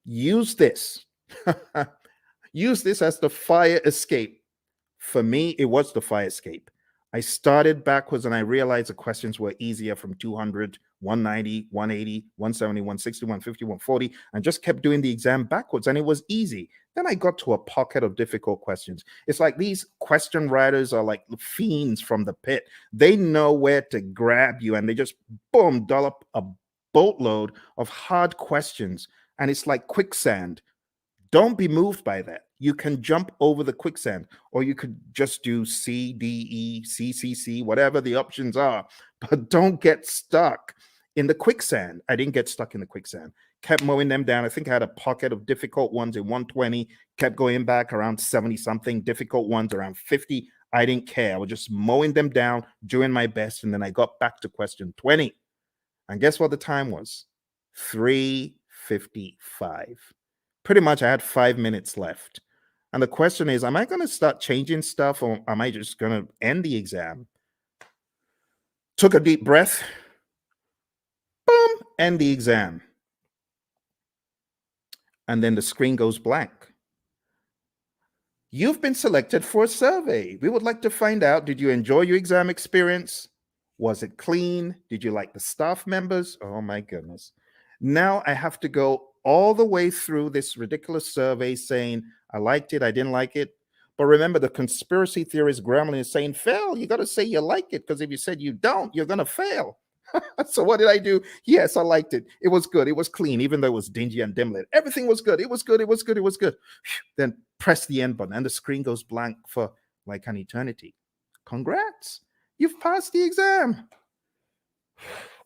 use this. Use this as the fire escape. For me, it was the fire escape. I started backwards and I realized the questions were easier from 200, 190, 180, 170, 160, 150, 140, and just kept doing the exam backwards and it was easy. Then I got to a pocket of difficult questions. It's like these question writers are like fiends from the pit. They know where to grab you and they just, boom, dollop a boatload of hard questions. And it's like quicksand. Don't be moved by that. You can jump over the quicksand, or you could just do C, D, E, C, C, C, whatever the options are, but don't get stuck in the quicksand. I didn't get stuck in the quicksand. Kept mowing them down. I think I had a pocket of difficult ones in 120, kept going back around 70 something, difficult ones around 50. I didn't care. I was just mowing them down, doing my best. And then I got back to question 20. And guess what the time was? 3:55. Pretty much I had 5 minutes left. And the question is, am I going to start changing stuff or am I just going to end the exam? Took a deep breath. Boom, end the exam. And then the screen goes blank. You've been selected for a survey. We would like to find out, did you enjoy your exam experience? Was it clean? Did you like the staff members? Oh my goodness. Now I have to go all the way through this ridiculous survey saying, I liked it, I didn't like it. But remember, the conspiracy theorist gremlin is saying, Phil, you got to say you like it, because if you said you don't, you're going to fail. So what did I do? Yes, I liked it. It was good. It was clean, even though it was dingy and dim lit. Everything was good. It was good. It was good. It was good. Then press the end button and the screen goes blank for like an eternity. Congrats. You've passed the exam.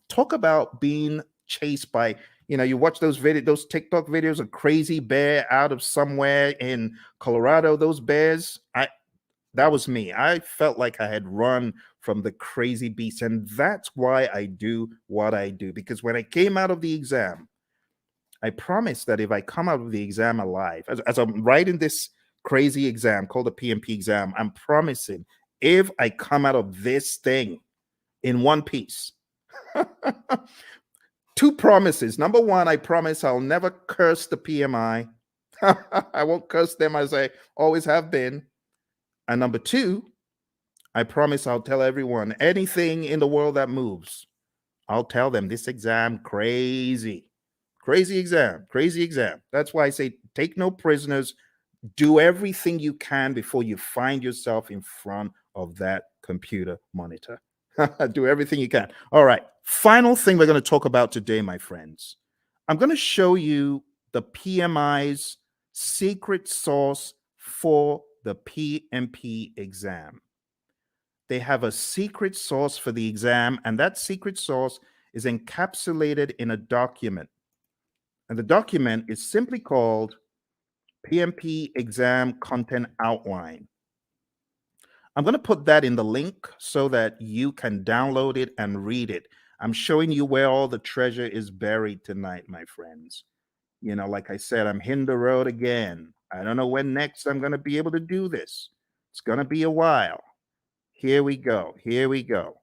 Talk about being chased by, you watch those TikTok videos of crazy bear out of somewhere in Colorado, those bears. That was me. I felt like I had run from the crazy beast. And that's why I do what I do. Because when I came out of the exam, I promise that if I come out of the exam alive, as I'm writing this crazy exam called the PMP exam, I'm promising if I come out of this thing in one piece, two promises. Number one, I promise I'll never curse the PMI. I won't curse them as I always have been. And number two, I promise I'll tell everyone anything in the world that moves. I'll tell them this exam crazy. Crazy exam, crazy exam. That's why I say take no prisoners. Do everything you can before you find yourself in front of that computer monitor. Do everything you can. All right. Final thing we're going to talk about today, my friends. I'm going to show you the PMI's secret sauce for the PMP exam. They have a secret sauce for the exam, and that secret sauce is encapsulated in a document. And the document is simply called PMP Exam Content Outline. I'm going to put that in the link so that you can download it and read it. I'm showing you where all the treasure is buried tonight, my friends. You know, like I said, I'm hitting the road again. I don't know when next I'm going to be able to do this. It's going to be a while. Here we go. Here we go.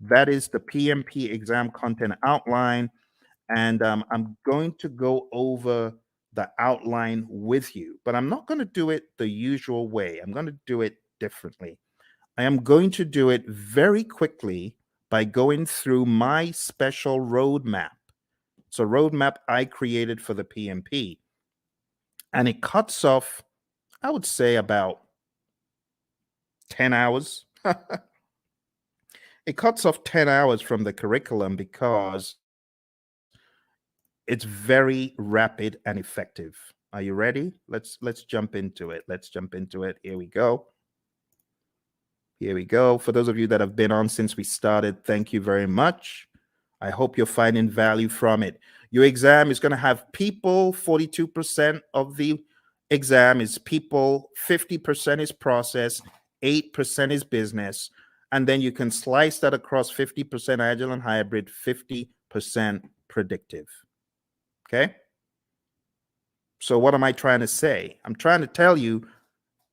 That is the PMP exam content outline. And I'm going to go over the outline with you, but I'm not going to do it the usual way. I'm going to do it differently. I am going to do it very quickly by going through my special roadmap. It's a roadmap I created for the PMP, and it cuts off, I would say, about 10 hours. It cuts off 10 hours from the curriculum because it's very rapid and effective. Are you ready? Let's jump into it. Let's jump into it. Here we go. Here we go. For those of you that have been on since we started, thank you very much. I hope you're finding value from it. Your exam is going to have people. 42% of the exam is people, 50% is process, 8% is business. And then you can slice that across 50% agile and hybrid, 50% predictive. Okay? So what am I trying to say? I'm trying to tell you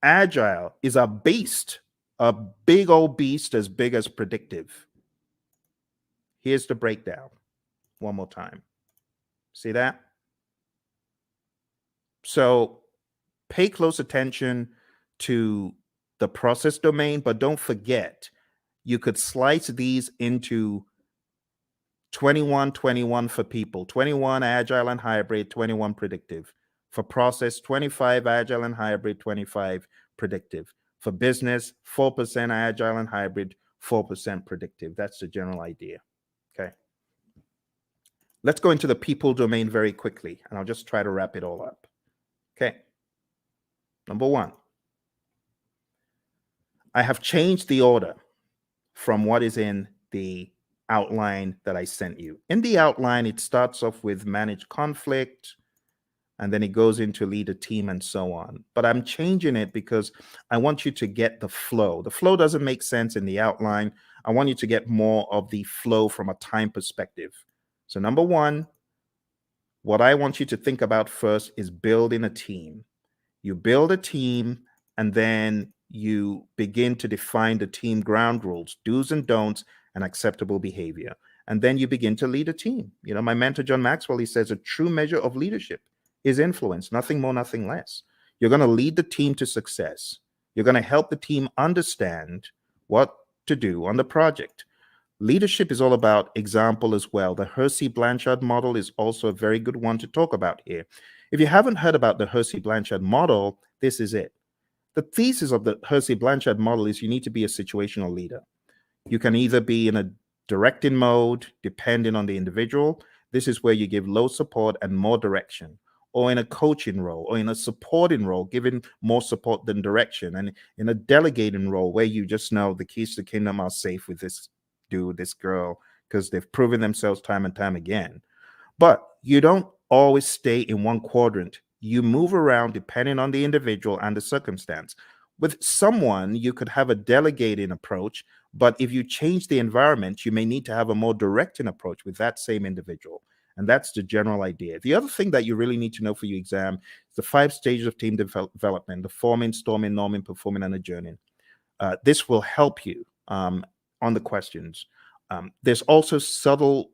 agile is a beast, a big old beast as big as predictive. Here's the breakdown one more time. See that? So pay close attention to the process domain, but don't forget, you could slice these into 21 for people, 21 agile and hybrid, 21 predictive. For process, 25 agile and hybrid, 25 predictive. For business, 4% agile and hybrid, 4% predictive. That's the general idea. Okay. Let's go into the people domain very quickly, and I'll just try to wrap it all up. Okay. Number one, I have changed the order from what is in the outline that I sent you. In the outline, it starts off with manage conflict, and then it goes into lead a team and so on. But I'm changing it because I want you to get the flow. The flow doesn't make sense in the outline. I want you to get more of the flow from a time perspective. So number one, what I want you to think about first is building a team. You build a team, and then you begin to define the team ground rules, do's and don'ts, and acceptable behavior. And then you begin to lead a team. You know, my mentor, John Maxwell, he says a true measure of leadership is influence, nothing more, nothing less. You're going to lead the team to success. You're going to help the team understand what to do on the project. Leadership is all about example as well. The Hersey-Blanchard model is also a very good one to talk about here. If you haven't heard about the Hersey-Blanchard model, this is it. The thesis of the Hersey-Blanchard model is you need to be a situational leader. You can either be in a directing mode, depending on the individual. This is where you give low support and more direction, or in a coaching role, or in a supporting role, giving more support than direction, and in a delegating role where you just know the keys to the kingdom are safe with this dude, this girl, because they've proven themselves time and time again. But you don't always stay in one quadrant. You move around depending on the individual and the circumstance. With someone, you could have a delegating approach, but if you change the environment, you may need to have a more directing approach with that same individual. And that's the general idea. The other thing that you really need to know for your exam is the 5 stages of team development: the forming, storming, norming, performing, and adjourning. This will help you on the questions. There's also subtle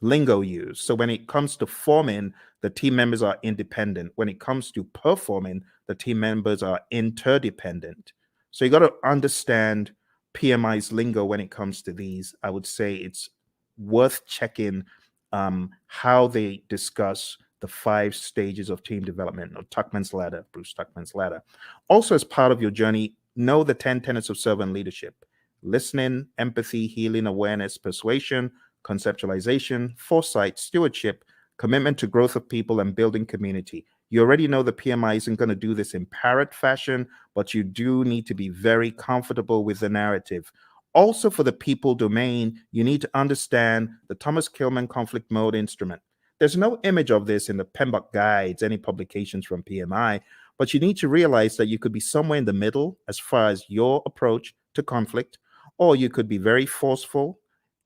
lingo used. So when it comes to forming, the team members are independent. When it comes to performing, the team members are interdependent. So you got to understand PMI's lingo when it comes to these. I would say it's worth checking how they discuss the 5 stages of team development, or Tuckman's ladder, Bruce Tuckman's ladder. Also, as part of your journey, know the 10 tenets of servant leadership: listening, empathy, healing, awareness, persuasion, conceptualization, foresight, stewardship, commitment to growth of people, and building community. You already know the PMI isn't going to do this in parrot fashion, but you do need to be very comfortable with the narrative. Also, for the people domain, you need to understand the Thomas Kilmann conflict mode instrument. There's no image of this in the PMBOK guides, any publications from PMI, but you need to realize that you could be somewhere in the middle as far as your approach to conflict, or you could be very forceful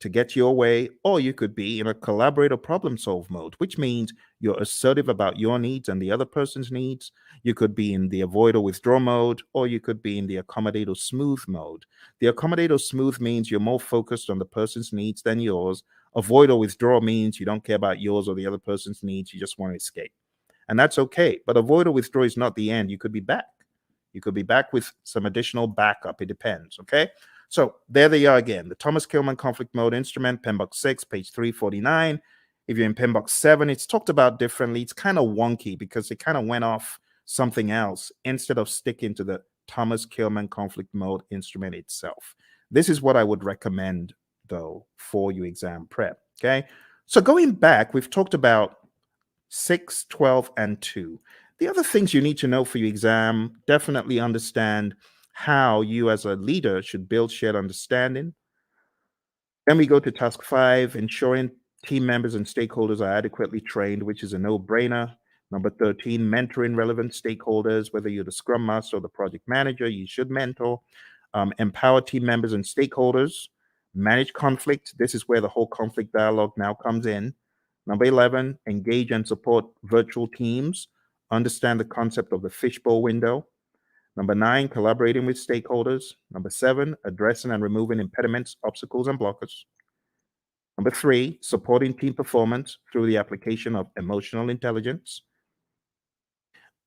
to get your way, or you could be in a collaborative problem solve mode, which means you're assertive about your needs and the other person's needs. You could be in the avoid or withdraw mode, or you could be in the accommodate or smooth mode. The accommodate or smooth means you're more focused on the person's needs than yours. Avoid or withdraw means you don't care about yours or the other person's needs. You just want to escape. And that's okay. But avoid or withdraw is not the end. You could be back. You could be back with some additional backup. It depends. Okay. So there they are again. The Thomas Kilmann conflict mode instrument, PMBOK 6, page 349. If you're in PMBOK 7, it's talked about differently. It's kind of wonky because it kind of went off something else instead of sticking to the Thomas Kilmann conflict mode instrument itself. This is what I would recommend, though, for your exam prep. Okay. So going back, we've talked about 6, 12, and 2. The other things you need to know for your exam: definitely understand how you as a leader should build shared understanding. Then we go to task 5, ensuring team members and stakeholders are adequately trained, which is a no-brainer. Number 13, mentoring relevant stakeholders. Whether you're the scrum master or the project manager, you should mentor. Empower team members and stakeholders. Manage conflict. This is where the whole conflict dialogue now comes in. Number 11, engage and support virtual teams. Understand the concept of the fishbowl window. Number 9, collaborating with stakeholders. Number 7, addressing and removing impediments, obstacles, and blockers. Number 3, supporting team performance through the application of emotional intelligence.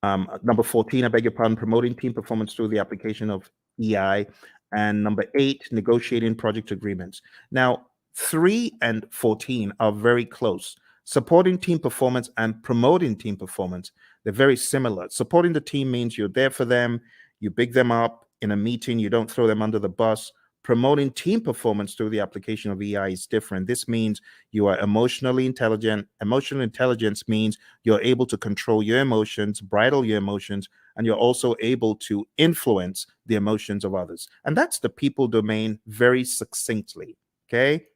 Number 14, I beg your pardon, promoting team performance through the application of EI. And number 8, negotiating project agreements. Now, 3 and 14 are very close. Supporting team performance and promoting team performance, they're very similar. Supporting the team means you're there for them, you big them up in a meeting, you don't throw them under the bus. Promoting team performance through the application of EI is different. This means you are emotionally intelligent. Emotional intelligence means you're able to control your emotions, bridle your emotions, and you're also able to influence the emotions of others. And that's the people domain very succinctly. Okay.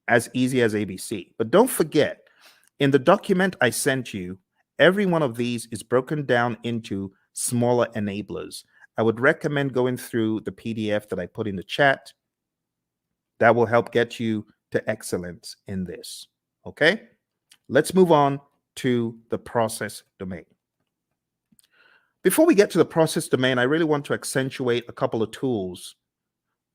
As easy as ABC. But don't forget, in the document I sent you, every one of these is broken down into smaller enablers. I would recommend going through the PDF that I put in the chat. That will help get you to excellence in this. Okay? Let's move on to the process domain. Before we get to the process domain, I really want to accentuate a couple of tools.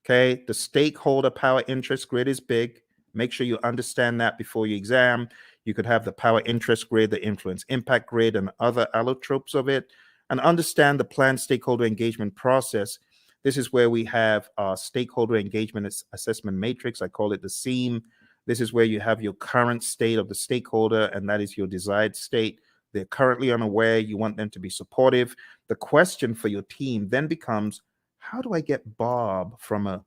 Okay? The stakeholder power interest grid is big. Make sure you understand that before your exam. You could have the power interest grid, the influence impact grid, and other allotropes of it, and understand the planned stakeholder engagement process. This is where we have our stakeholder engagement assessment matrix. I call it the SEAM. This is where you have your current state of the stakeholder, and that is your desired state. They're currently unaware. You want them to be supportive. The question for your team then becomes, how do I get Bob from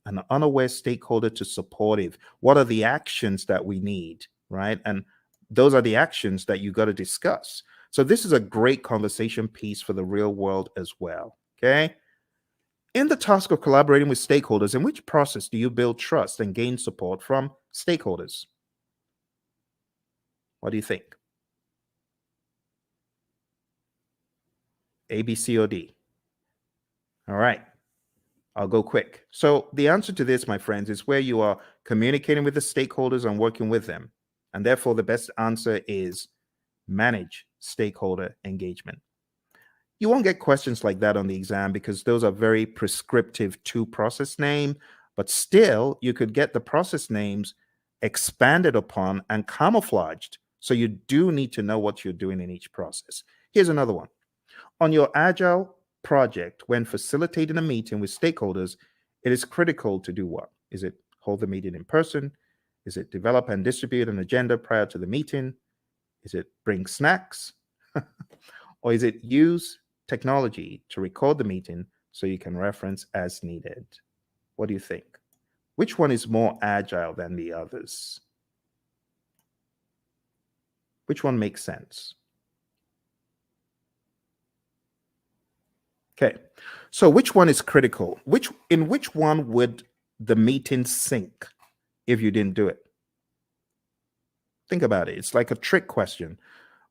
an unaware stakeholder to supportive? What are the actions that we need, right? And those are the actions that you got to discuss. So this is a great conversation piece for the real world as well, okay? In the task of collaborating with stakeholders, in which process do you build trust and gain support from stakeholders? What do you think? A, B, C, or D? All right. I'll go quick. So the answer to this, my friends, is where you are communicating with the stakeholders and working with them. And therefore, the best answer is manage stakeholder engagement. You won't get questions like that on the exam because those are very prescriptive to process name, but still you could get the process names expanded upon and camouflaged. So you do need to know what you're doing in each process. Here's another one. On your Agile project, when facilitating a meeting with stakeholders, it is critical to do what? Is it hold the meeting in person? Is it develop and distribute an agenda prior to the meeting? Is it bring snacks? Or is it use technology to record the meeting so you can reference as needed? What do you think? Which one is more agile than the others? Which one makes sense? Okay, so which one is critical? In which one would the meeting sink if you didn't do it? Think about it. It's like a trick question.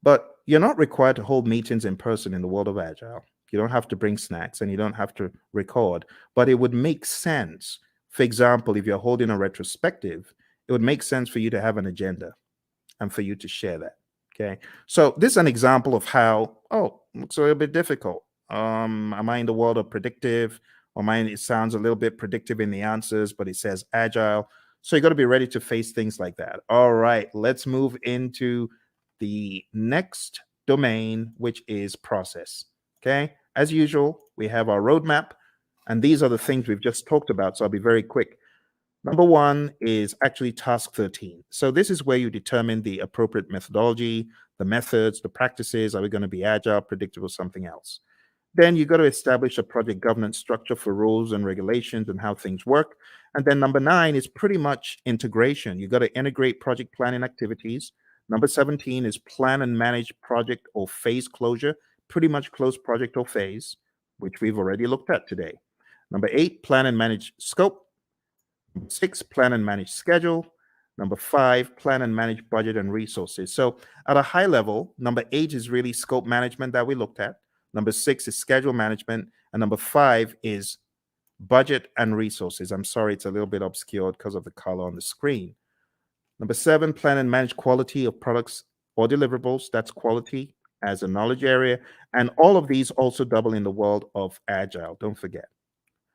But you're not required to hold meetings in person in the world of Agile. You don't have to bring snacks and you don't have to record, but it would make sense. For example, if you're holding a retrospective, it would make sense for you to have an agenda and for you to share that. Okay. So this is an example of how, looks a little bit difficult. Am I in the world of predictive? Or mine, it sounds a little bit predictive in the answers, but it says Agile. So you got to be ready to face things like that. All right, let's move into the next domain, which is process. Okay, as usual, we have our roadmap, and these are the things we've just talked about. So I'll be very quick. Number one is actually task 13. So this is where you determine the appropriate methodology, the methods, the practices. Are we going to be agile, predictable, something else? Then you got to establish a project governance structure for rules and regulations and how things work. And then number 9 is pretty much integration. You got to integrate project planning activities. Number 17 is plan and manage project or phase closure, pretty much close project or phase, which we've already looked at today. Number 8, plan and manage scope. Number 6, plan and manage schedule. Number 5, plan and manage budget and resources. So at a high level, number 8 is really scope management that we looked at. Number 6 is schedule management. And number 5 is budget and resources. I'm sorry, it's a little bit obscured because of the color on the screen. Number 7, plan and manage quality of products or deliverables. That's quality as a knowledge area. And all of these also double in the world of Agile. Don't forget.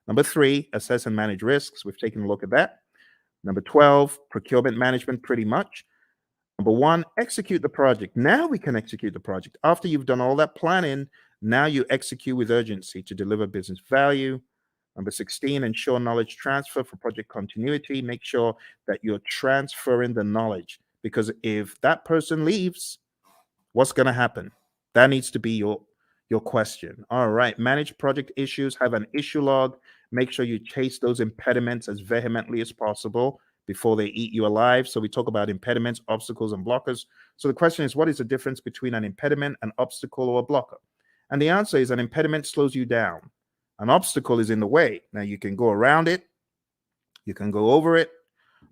Number 3, assess and manage risks. We've taken a look at that. Number 12, procurement management, pretty much. Number 1, execute the project. Now we can execute the project. After you've done all that planning, now you execute with urgency to deliver business value. Number 16, ensure knowledge transfer for project continuity. Make sure that you're transferring the knowledge, because if that person leaves, what's going to happen? That needs to be your question. All right, manage project issues, have an issue log. Make sure you chase those impediments as vehemently as possible before they eat you alive. So we talk about impediments, obstacles, and blockers. So the question is, what is the difference between an impediment, an obstacle, or a blocker? And the answer is an impediment slows you down. An obstacle is in the way. Now you can go around it, you can go over it,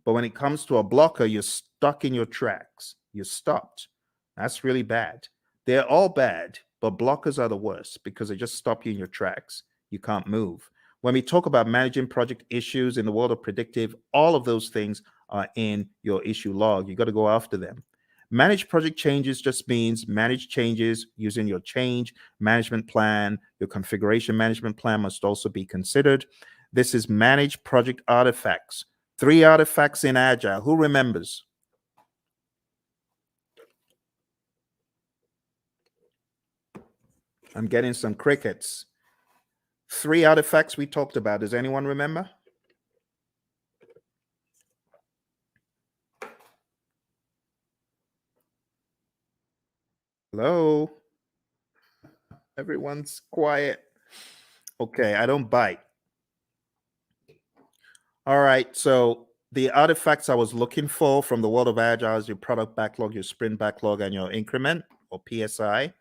but when it comes to a blocker, you're stuck in your tracks. You're stopped. That's really bad. They're all bad, but blockers are the worst because they just stop you in your tracks. You can't move. When we talk about managing project issues in the world of predictive, all of those things are in your issue log. You got to go after them. Manage project changes just means manage changes using your change management plan. Your configuration management plan must also be considered. This is manage project artifacts. 3 artifacts in Agile. Who remembers? I'm getting some crickets. 3 artifacts we talked about. Does anyone remember? Hello? Everyone's quiet. Okay, I don't bite. All right, so the artifacts I was looking for from the world of Agile is your product backlog, your sprint backlog, and your increment or PSI.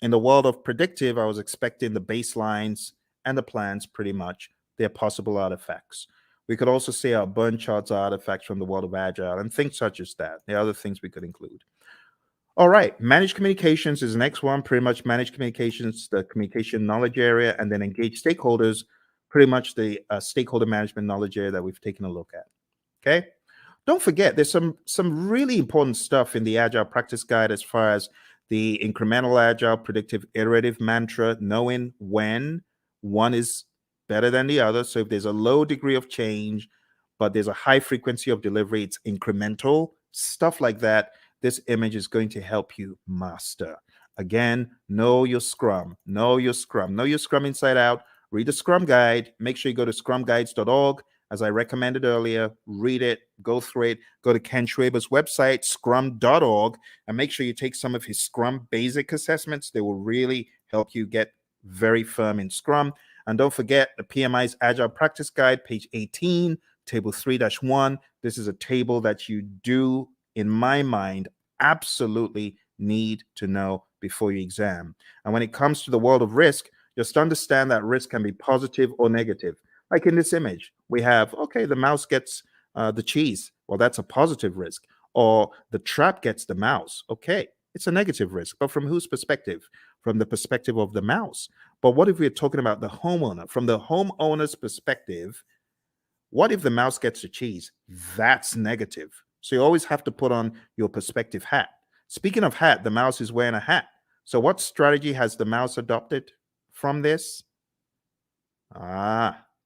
In the world of predictive, I was expecting the baselines and the plans pretty much. They're possible artifacts. We could also say our burn charts are artifacts from the world of Agile and things such as that. There are other things we could include. All right, managed communications is the next one. Pretty much managed communications, the communication knowledge area, and then engage stakeholders, pretty much the stakeholder management knowledge area that we've taken a look at. Okay, Don't forget, there's some really important stuff in the Agile Practice Guide as far as the incremental agile predictive iterative mantra, knowing when one is better than the other. So if there's a low degree of change, but there's a high frequency of delivery, it's incremental, stuff like that. This image is going to help you master. Again, know your Scrum, know your Scrum, know your Scrum inside out. Read the Scrum Guide. Make sure you go to scrumguides.org. As I recommended earlier, read it, go through it, go to Ken Schwaber's website, scrum.org, and make sure you take some of his Scrum basic assessments. They will really help you get very firm in Scrum. And don't forget the PMI's Agile Practice Guide, page 18, table 3-1. This is a table that you do, in my mind, absolutely need to know before your exam. And when it comes to the world of risk, just understand that risk can be positive or negative. Like in this image, we have, okay, the mouse gets the cheese. Well, that's a positive risk. Or the trap gets the mouse. Okay, it's a negative risk. But from whose perspective? From the perspective of the mouse. But what if we're talking about the homeowner? From the homeowner's perspective, what if the mouse gets the cheese? That's negative. So you always have to put on your perspective hat. Speaking of hat, the mouse is wearing a hat. So what strategy has the mouse adopted from this?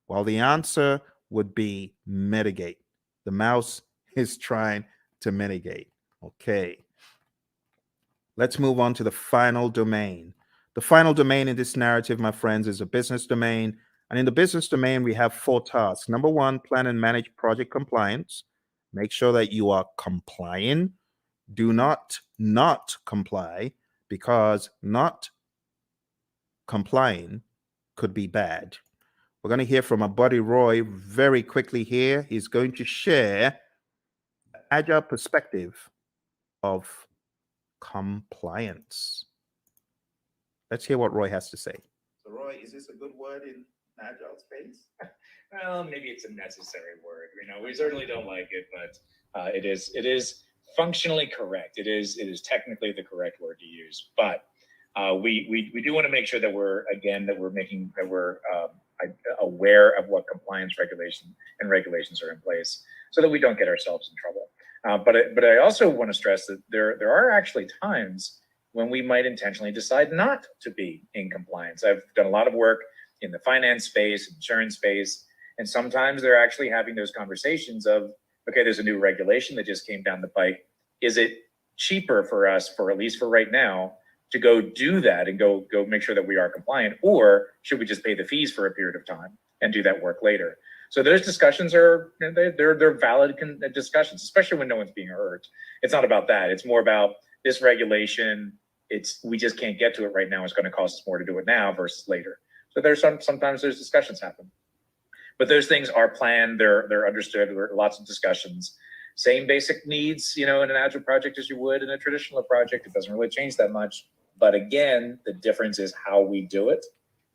Well, the answer would be mitigate. The mouse is trying to mitigate. Okay. Let's move on to the final domain. The final domain in this narrative, my friends, is a business domain. And in the business domain, we have 4 tasks. Number 1, plan and manage project compliance. Make sure that you are complying. Do not comply, because not complying could be bad. We're going to hear from our buddy Roy very quickly here. He's going to share the agile perspective of compliance. Let's hear what Roy has to say. So, Roy, is this a good word in agile space? Well, maybe it's a necessary word. We certainly don't like it, but it is functionally correct. It is technically the correct word to use. But we do want to make sure that we're aware of what compliance regulations are in place, so that we don't get ourselves in trouble. But I also want to stress that there are actually times when we might intentionally decide not to be in compliance. I've done a lot of work in the finance space, insurance space, and sometimes they're actually having those conversations of, okay, there's a new regulation that just came down the pike. Is it cheaper for us, for at least for right now, to go do that and go make sure that we are compliant, or should we just pay the fees for a period of time and do that work later? So those discussions they're valid discussions, especially when no one's being hurt. It's not about that. It's more about this regulation. We just can't get to it right now. It's going to cost us more to do it now versus later. So sometimes there's discussions happen, but those things are planned. They're understood. There are lots of discussions. Same basic needs, in an agile project as you would in a traditional project. It doesn't really change that much. But again, the difference is how we do it.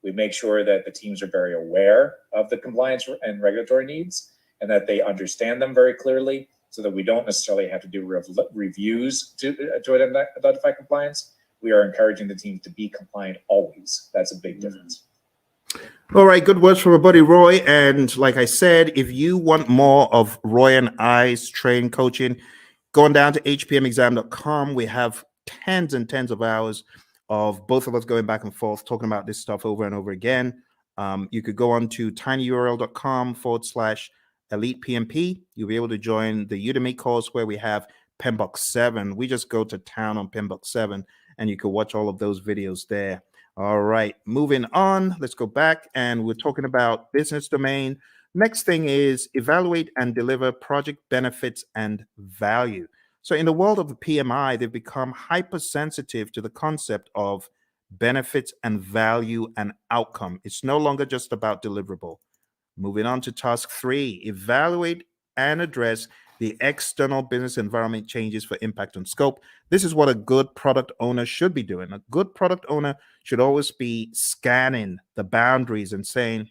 We make sure that the teams are very aware of the compliance and regulatory needs, and that they understand them very clearly, so that we don't necessarily have to do reviews to identify compliance. We are encouraging the teams to be compliant always. That's a big difference. All right, good words from our buddy Roy. And like I said, if you want more of Roy and I's training coaching, going down to hpmexam.com, we have tens and tens of hours of both of us going back and forth talking about this stuff over and over again. You could go on to tinyurl.com/elite PMP. You'll be able to join the Udemy course where we have PMBOK 7. We just go to town on PMBOK 7, and you can watch all of those videos there. All right, moving on. Let's go back, and we're talking about business domain. Next thing is evaluate and deliver project benefits and value. So in the world of the PMI, they've become hypersensitive to the concept of benefits and value and outcome. It's no longer just about deliverable. Moving on to task 3, evaluate and address the external business environment changes for impact on scope. This is what a good product owner should be doing. A good product owner should always be scanning the boundaries and saying,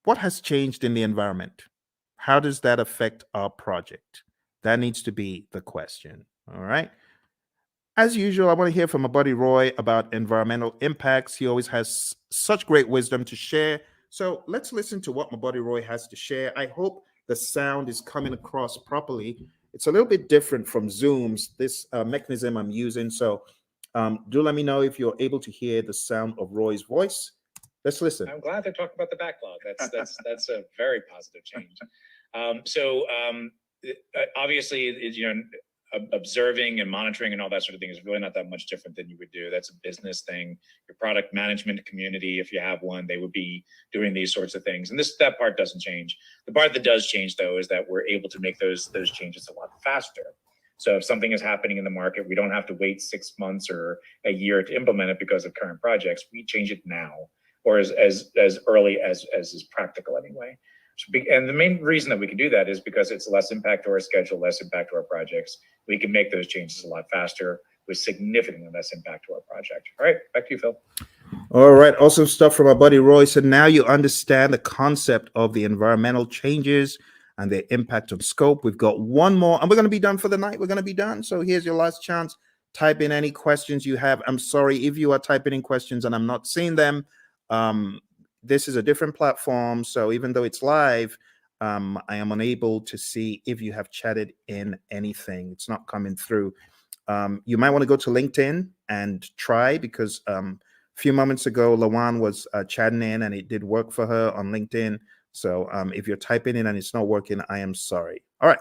what has changed in the environment? How does that affect our project? That needs to be the question. All right. As usual, I want to hear from my buddy Roy about environmental impacts. He always has such great wisdom to share. So let's listen to what my buddy Roy has to share. I hope the sound is coming across properly. It's a little bit different from Zoom's, this mechanism I'm using. So do let me know if you're able to hear the sound of Roy's voice. Let's listen. I'm glad they're talking about the backlog. That's a very positive change. Obviously, observing and monitoring and all that sort of thing is really not that much different than you would do. That's a business thing. Your product management community, if you have one, they would be doing these sorts of things. And that part doesn't change. The part that does change, though, is that we're able to make those changes a lot faster. So if something is happening in the market, we don't have to wait 6 months or a year to implement it because of current projects. We change it now, or as early as is practical anyway. And the main reason that we can do that is because it's less impact to our schedule, less impact to our projects. We can make those changes a lot faster with significantly less impact to our project. All right, back to you, Phil. All right, awesome stuff from our buddy Roy. So now you understand the concept of the environmental changes and their impact on scope. We've got one more, and we're going to be done for the night. We're going to be done. So here's your last chance. Type in any questions you have. I'm sorry if you are typing in questions and I'm not seeing them. This is a different platform, so even though it's live, I am unable to see if you have chatted in anything. It's not coming through. You might want to go to LinkedIn and try, because a few moments ago, Lawan was chatting in and it did work for her on LinkedIn. So if you're typing in and it's not working, I am sorry. All right,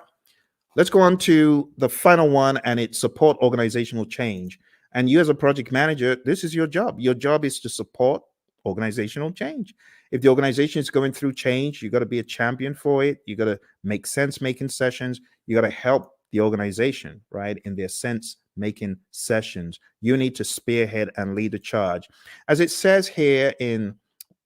let's go on to the final one, and it's support organizational change. And you as a project manager, this is your job. Your job is to support organizational change. If the organization is going through change, you got to be a champion for it. You got to make sense making sessions. You got to help the organization, right, in their sense making sessions. You need to spearhead and lead the charge. As it says here in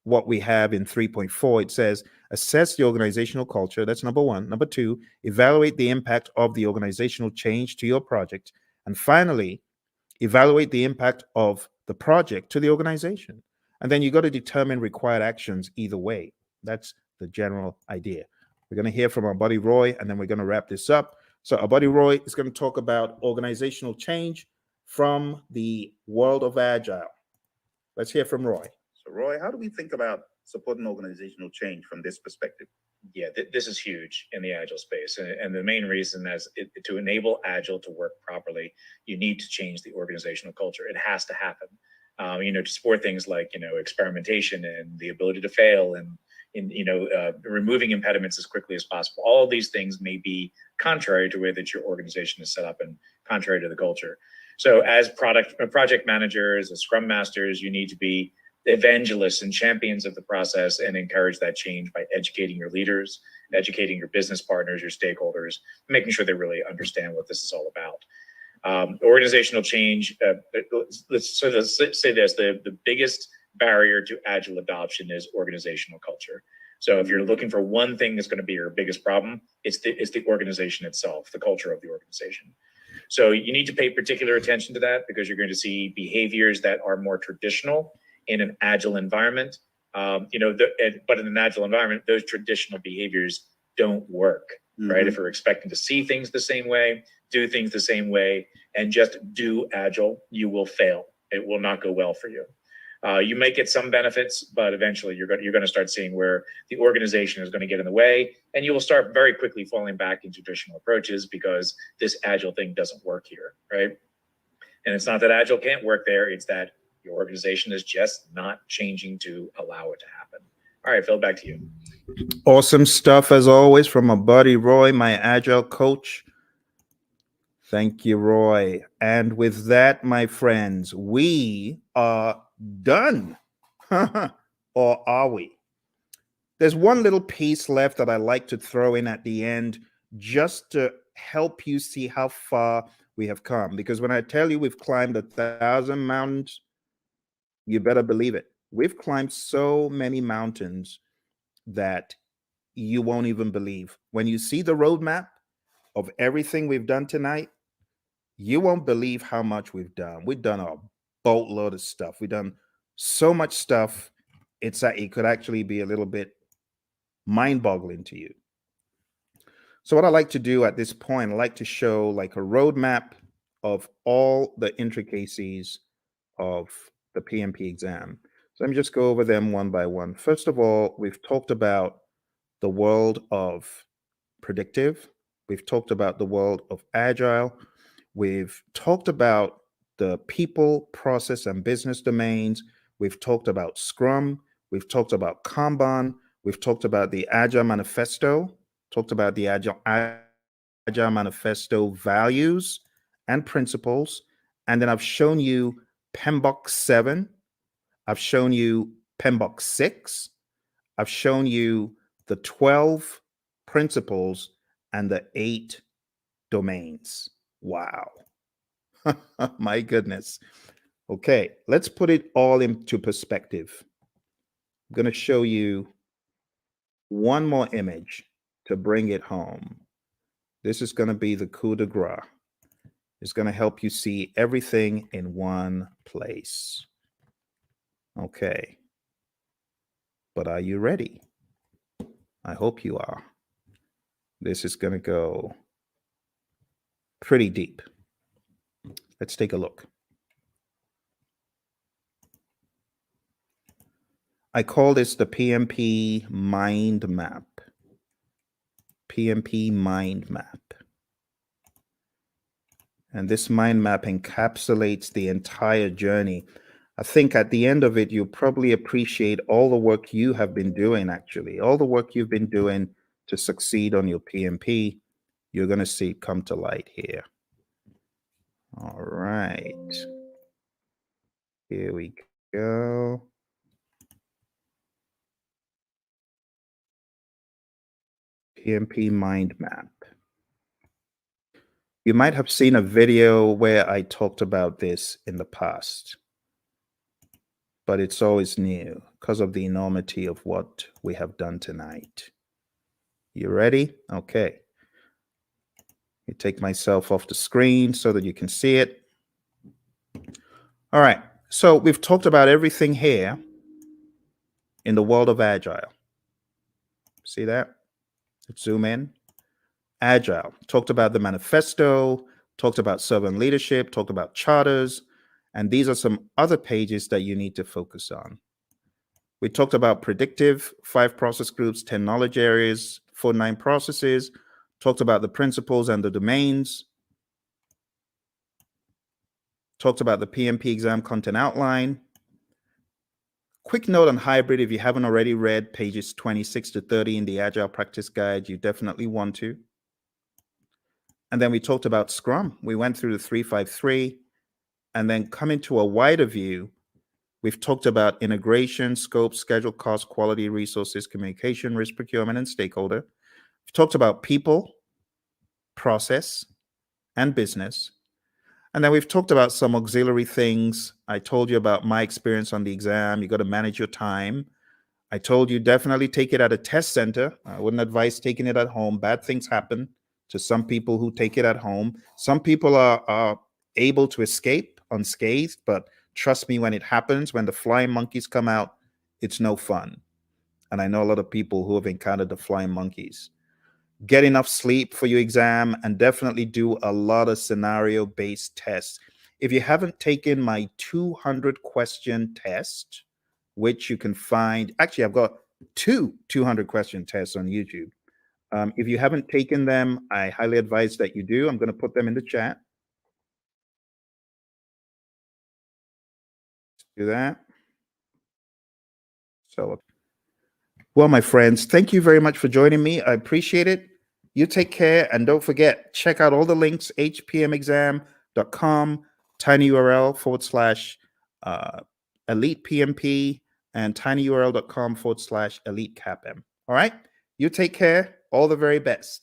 what we have in 3.4, it says assess the organizational culture. That's number one. Number two, evaluate the impact of the organizational change to your project. And finally, evaluate the impact of the project to the organization. And then you got to determine required actions either way. That's the general idea. We're going to hear from our buddy Roy, and then we're going to wrap this up. So our buddy Roy is going to talk about organizational change from the world of Agile. Let's hear from Roy. So Roy, how do we think about supporting organizational change from this perspective? Yeah, this is huge in the Agile space. And the main reason is to enable Agile to work properly, you need to change the organizational culture. It has to happen. To support things like, experimentation and the ability to fail and removing impediments as quickly as possible. All of these things may be contrary to the way that your organization is set up and contrary to the culture. So as project managers, as scrum masters, you need to be evangelists and champions of the process and encourage that change by educating your leaders, educating your business partners, your stakeholders, making sure they really understand what this is all about. Organizational change, let's say this, the biggest barrier to Agile adoption is organizational culture. So if you're looking for one thing that's going to be your biggest problem, it's the organization itself, the culture of the organization. So you need to pay particular attention to that, because you're going to see behaviors that are more traditional in an Agile environment. But in an Agile environment, those traditional behaviors don't work, right? If we're expecting to see things the same way, do things the same way, and just do Agile, you will fail. It will not go well for you. You may get some benefits, but eventually you're going to start seeing where the organization is going to get in the way, and you will start very quickly falling back into traditional approaches because this Agile thing doesn't work here, right? And it's not that Agile can't work there, it's that your organization is just not changing to allow it to happen. All right, Phil, back to you. Awesome stuff as always from my buddy Roy, my Agile coach. Thank you, Roy. And with that, my friends, we are done. Or are we? There's one little piece left that I like to throw in at the end, just to help you see how far we have come. Because when I tell you we've climbed 1,000 mountains, you better believe it. We've climbed so many mountains that you won't even believe. When you see the roadmap of everything we've done tonight, you won't believe how much we've done. We've done a boatload of stuff. We've done so much stuff, it could actually be a little bit mind-boggling to you. So what I like to do at this point, I like to show like a roadmap of all the intricacies of the PMP exam. So let me just go over them one by one. First of all, we've talked about the world of predictive. We've talked about the world of agile. We've talked about the people, process, and business domains. We've talked about Scrum. We've talked about Kanban. We've talked about the Agile Manifesto, talked about the Agile Manifesto values and principles. And then I've shown you PMBOK 7. I've shown you PMBOK 6. I've shown you the 12 principles and the 8 domains. Wow. My goodness. Okay, let's put it all into perspective. I'm going to show you one more image to bring it home. This is going to be the coup de grace. It's going to help you see everything in one place. Okay. But are you ready? I hope you are. This is going to go pretty deep. Let's take a look. I call this the PMP mind map. PMP mind map. And this mind map encapsulates the entire journey. I think at the end of it, you'll probably appreciate all the work you have been doing, actually. All the work you've been doing to succeed on your PMP, you're going to see it come to light here. All right. Here we go. PMP mind map. You might have seen a video where I talked about this in the past, but it's always new because of the enormity of what we have done tonight. You ready? Okay. You take myself off the screen so that you can see it. All right. So we've talked about everything here in the world of Agile. See that? Let's zoom in. Agile. Talked about the manifesto, talked about servant leadership, talked about charters, and these are some other pages that you need to focus on. We talked about predictive, 5 process groups, 10 knowledge areas, 49 processes, talked about the principles and the domains, talked about the PMP exam content outline. Quick note on hybrid, if you haven't already read pages 26 to 30 in the Agile Practice Guide, you definitely want to. And then we talked about Scrum. We went through the 353, and then coming to a wider view, we've talked about integration, scope, schedule, cost, quality, resources, communication, risk, procurement, and stakeholder. We've talked about people, process, and business. And then we've talked about some auxiliary things. I told you about my experience on the exam. You got to manage your time. I told you definitely take it at a test center. I wouldn't advise taking it at home. Bad things happen to some people who take it at home. Some people are able to escape unscathed, but trust me, when it happens, when the flying monkeys come out, it's no fun. And I know a lot of people who have encountered the flying monkeys. Get enough sleep for your exam and definitely do a lot of scenario-based tests. If you haven't taken my 200 question test, which you can find, actually, I've got 200 question tests on YouTube. If you haven't taken them, I highly advise that you do. I'm going to put them in the chat. Do that. So, well, my friends, thank you very much for joining me. I appreciate it. You take care, and don't forget, check out all the links, hpmexam.com, tinyurl/elite PMP, and tinyurl.com/elite CAPM. All right? You take care. All the very best.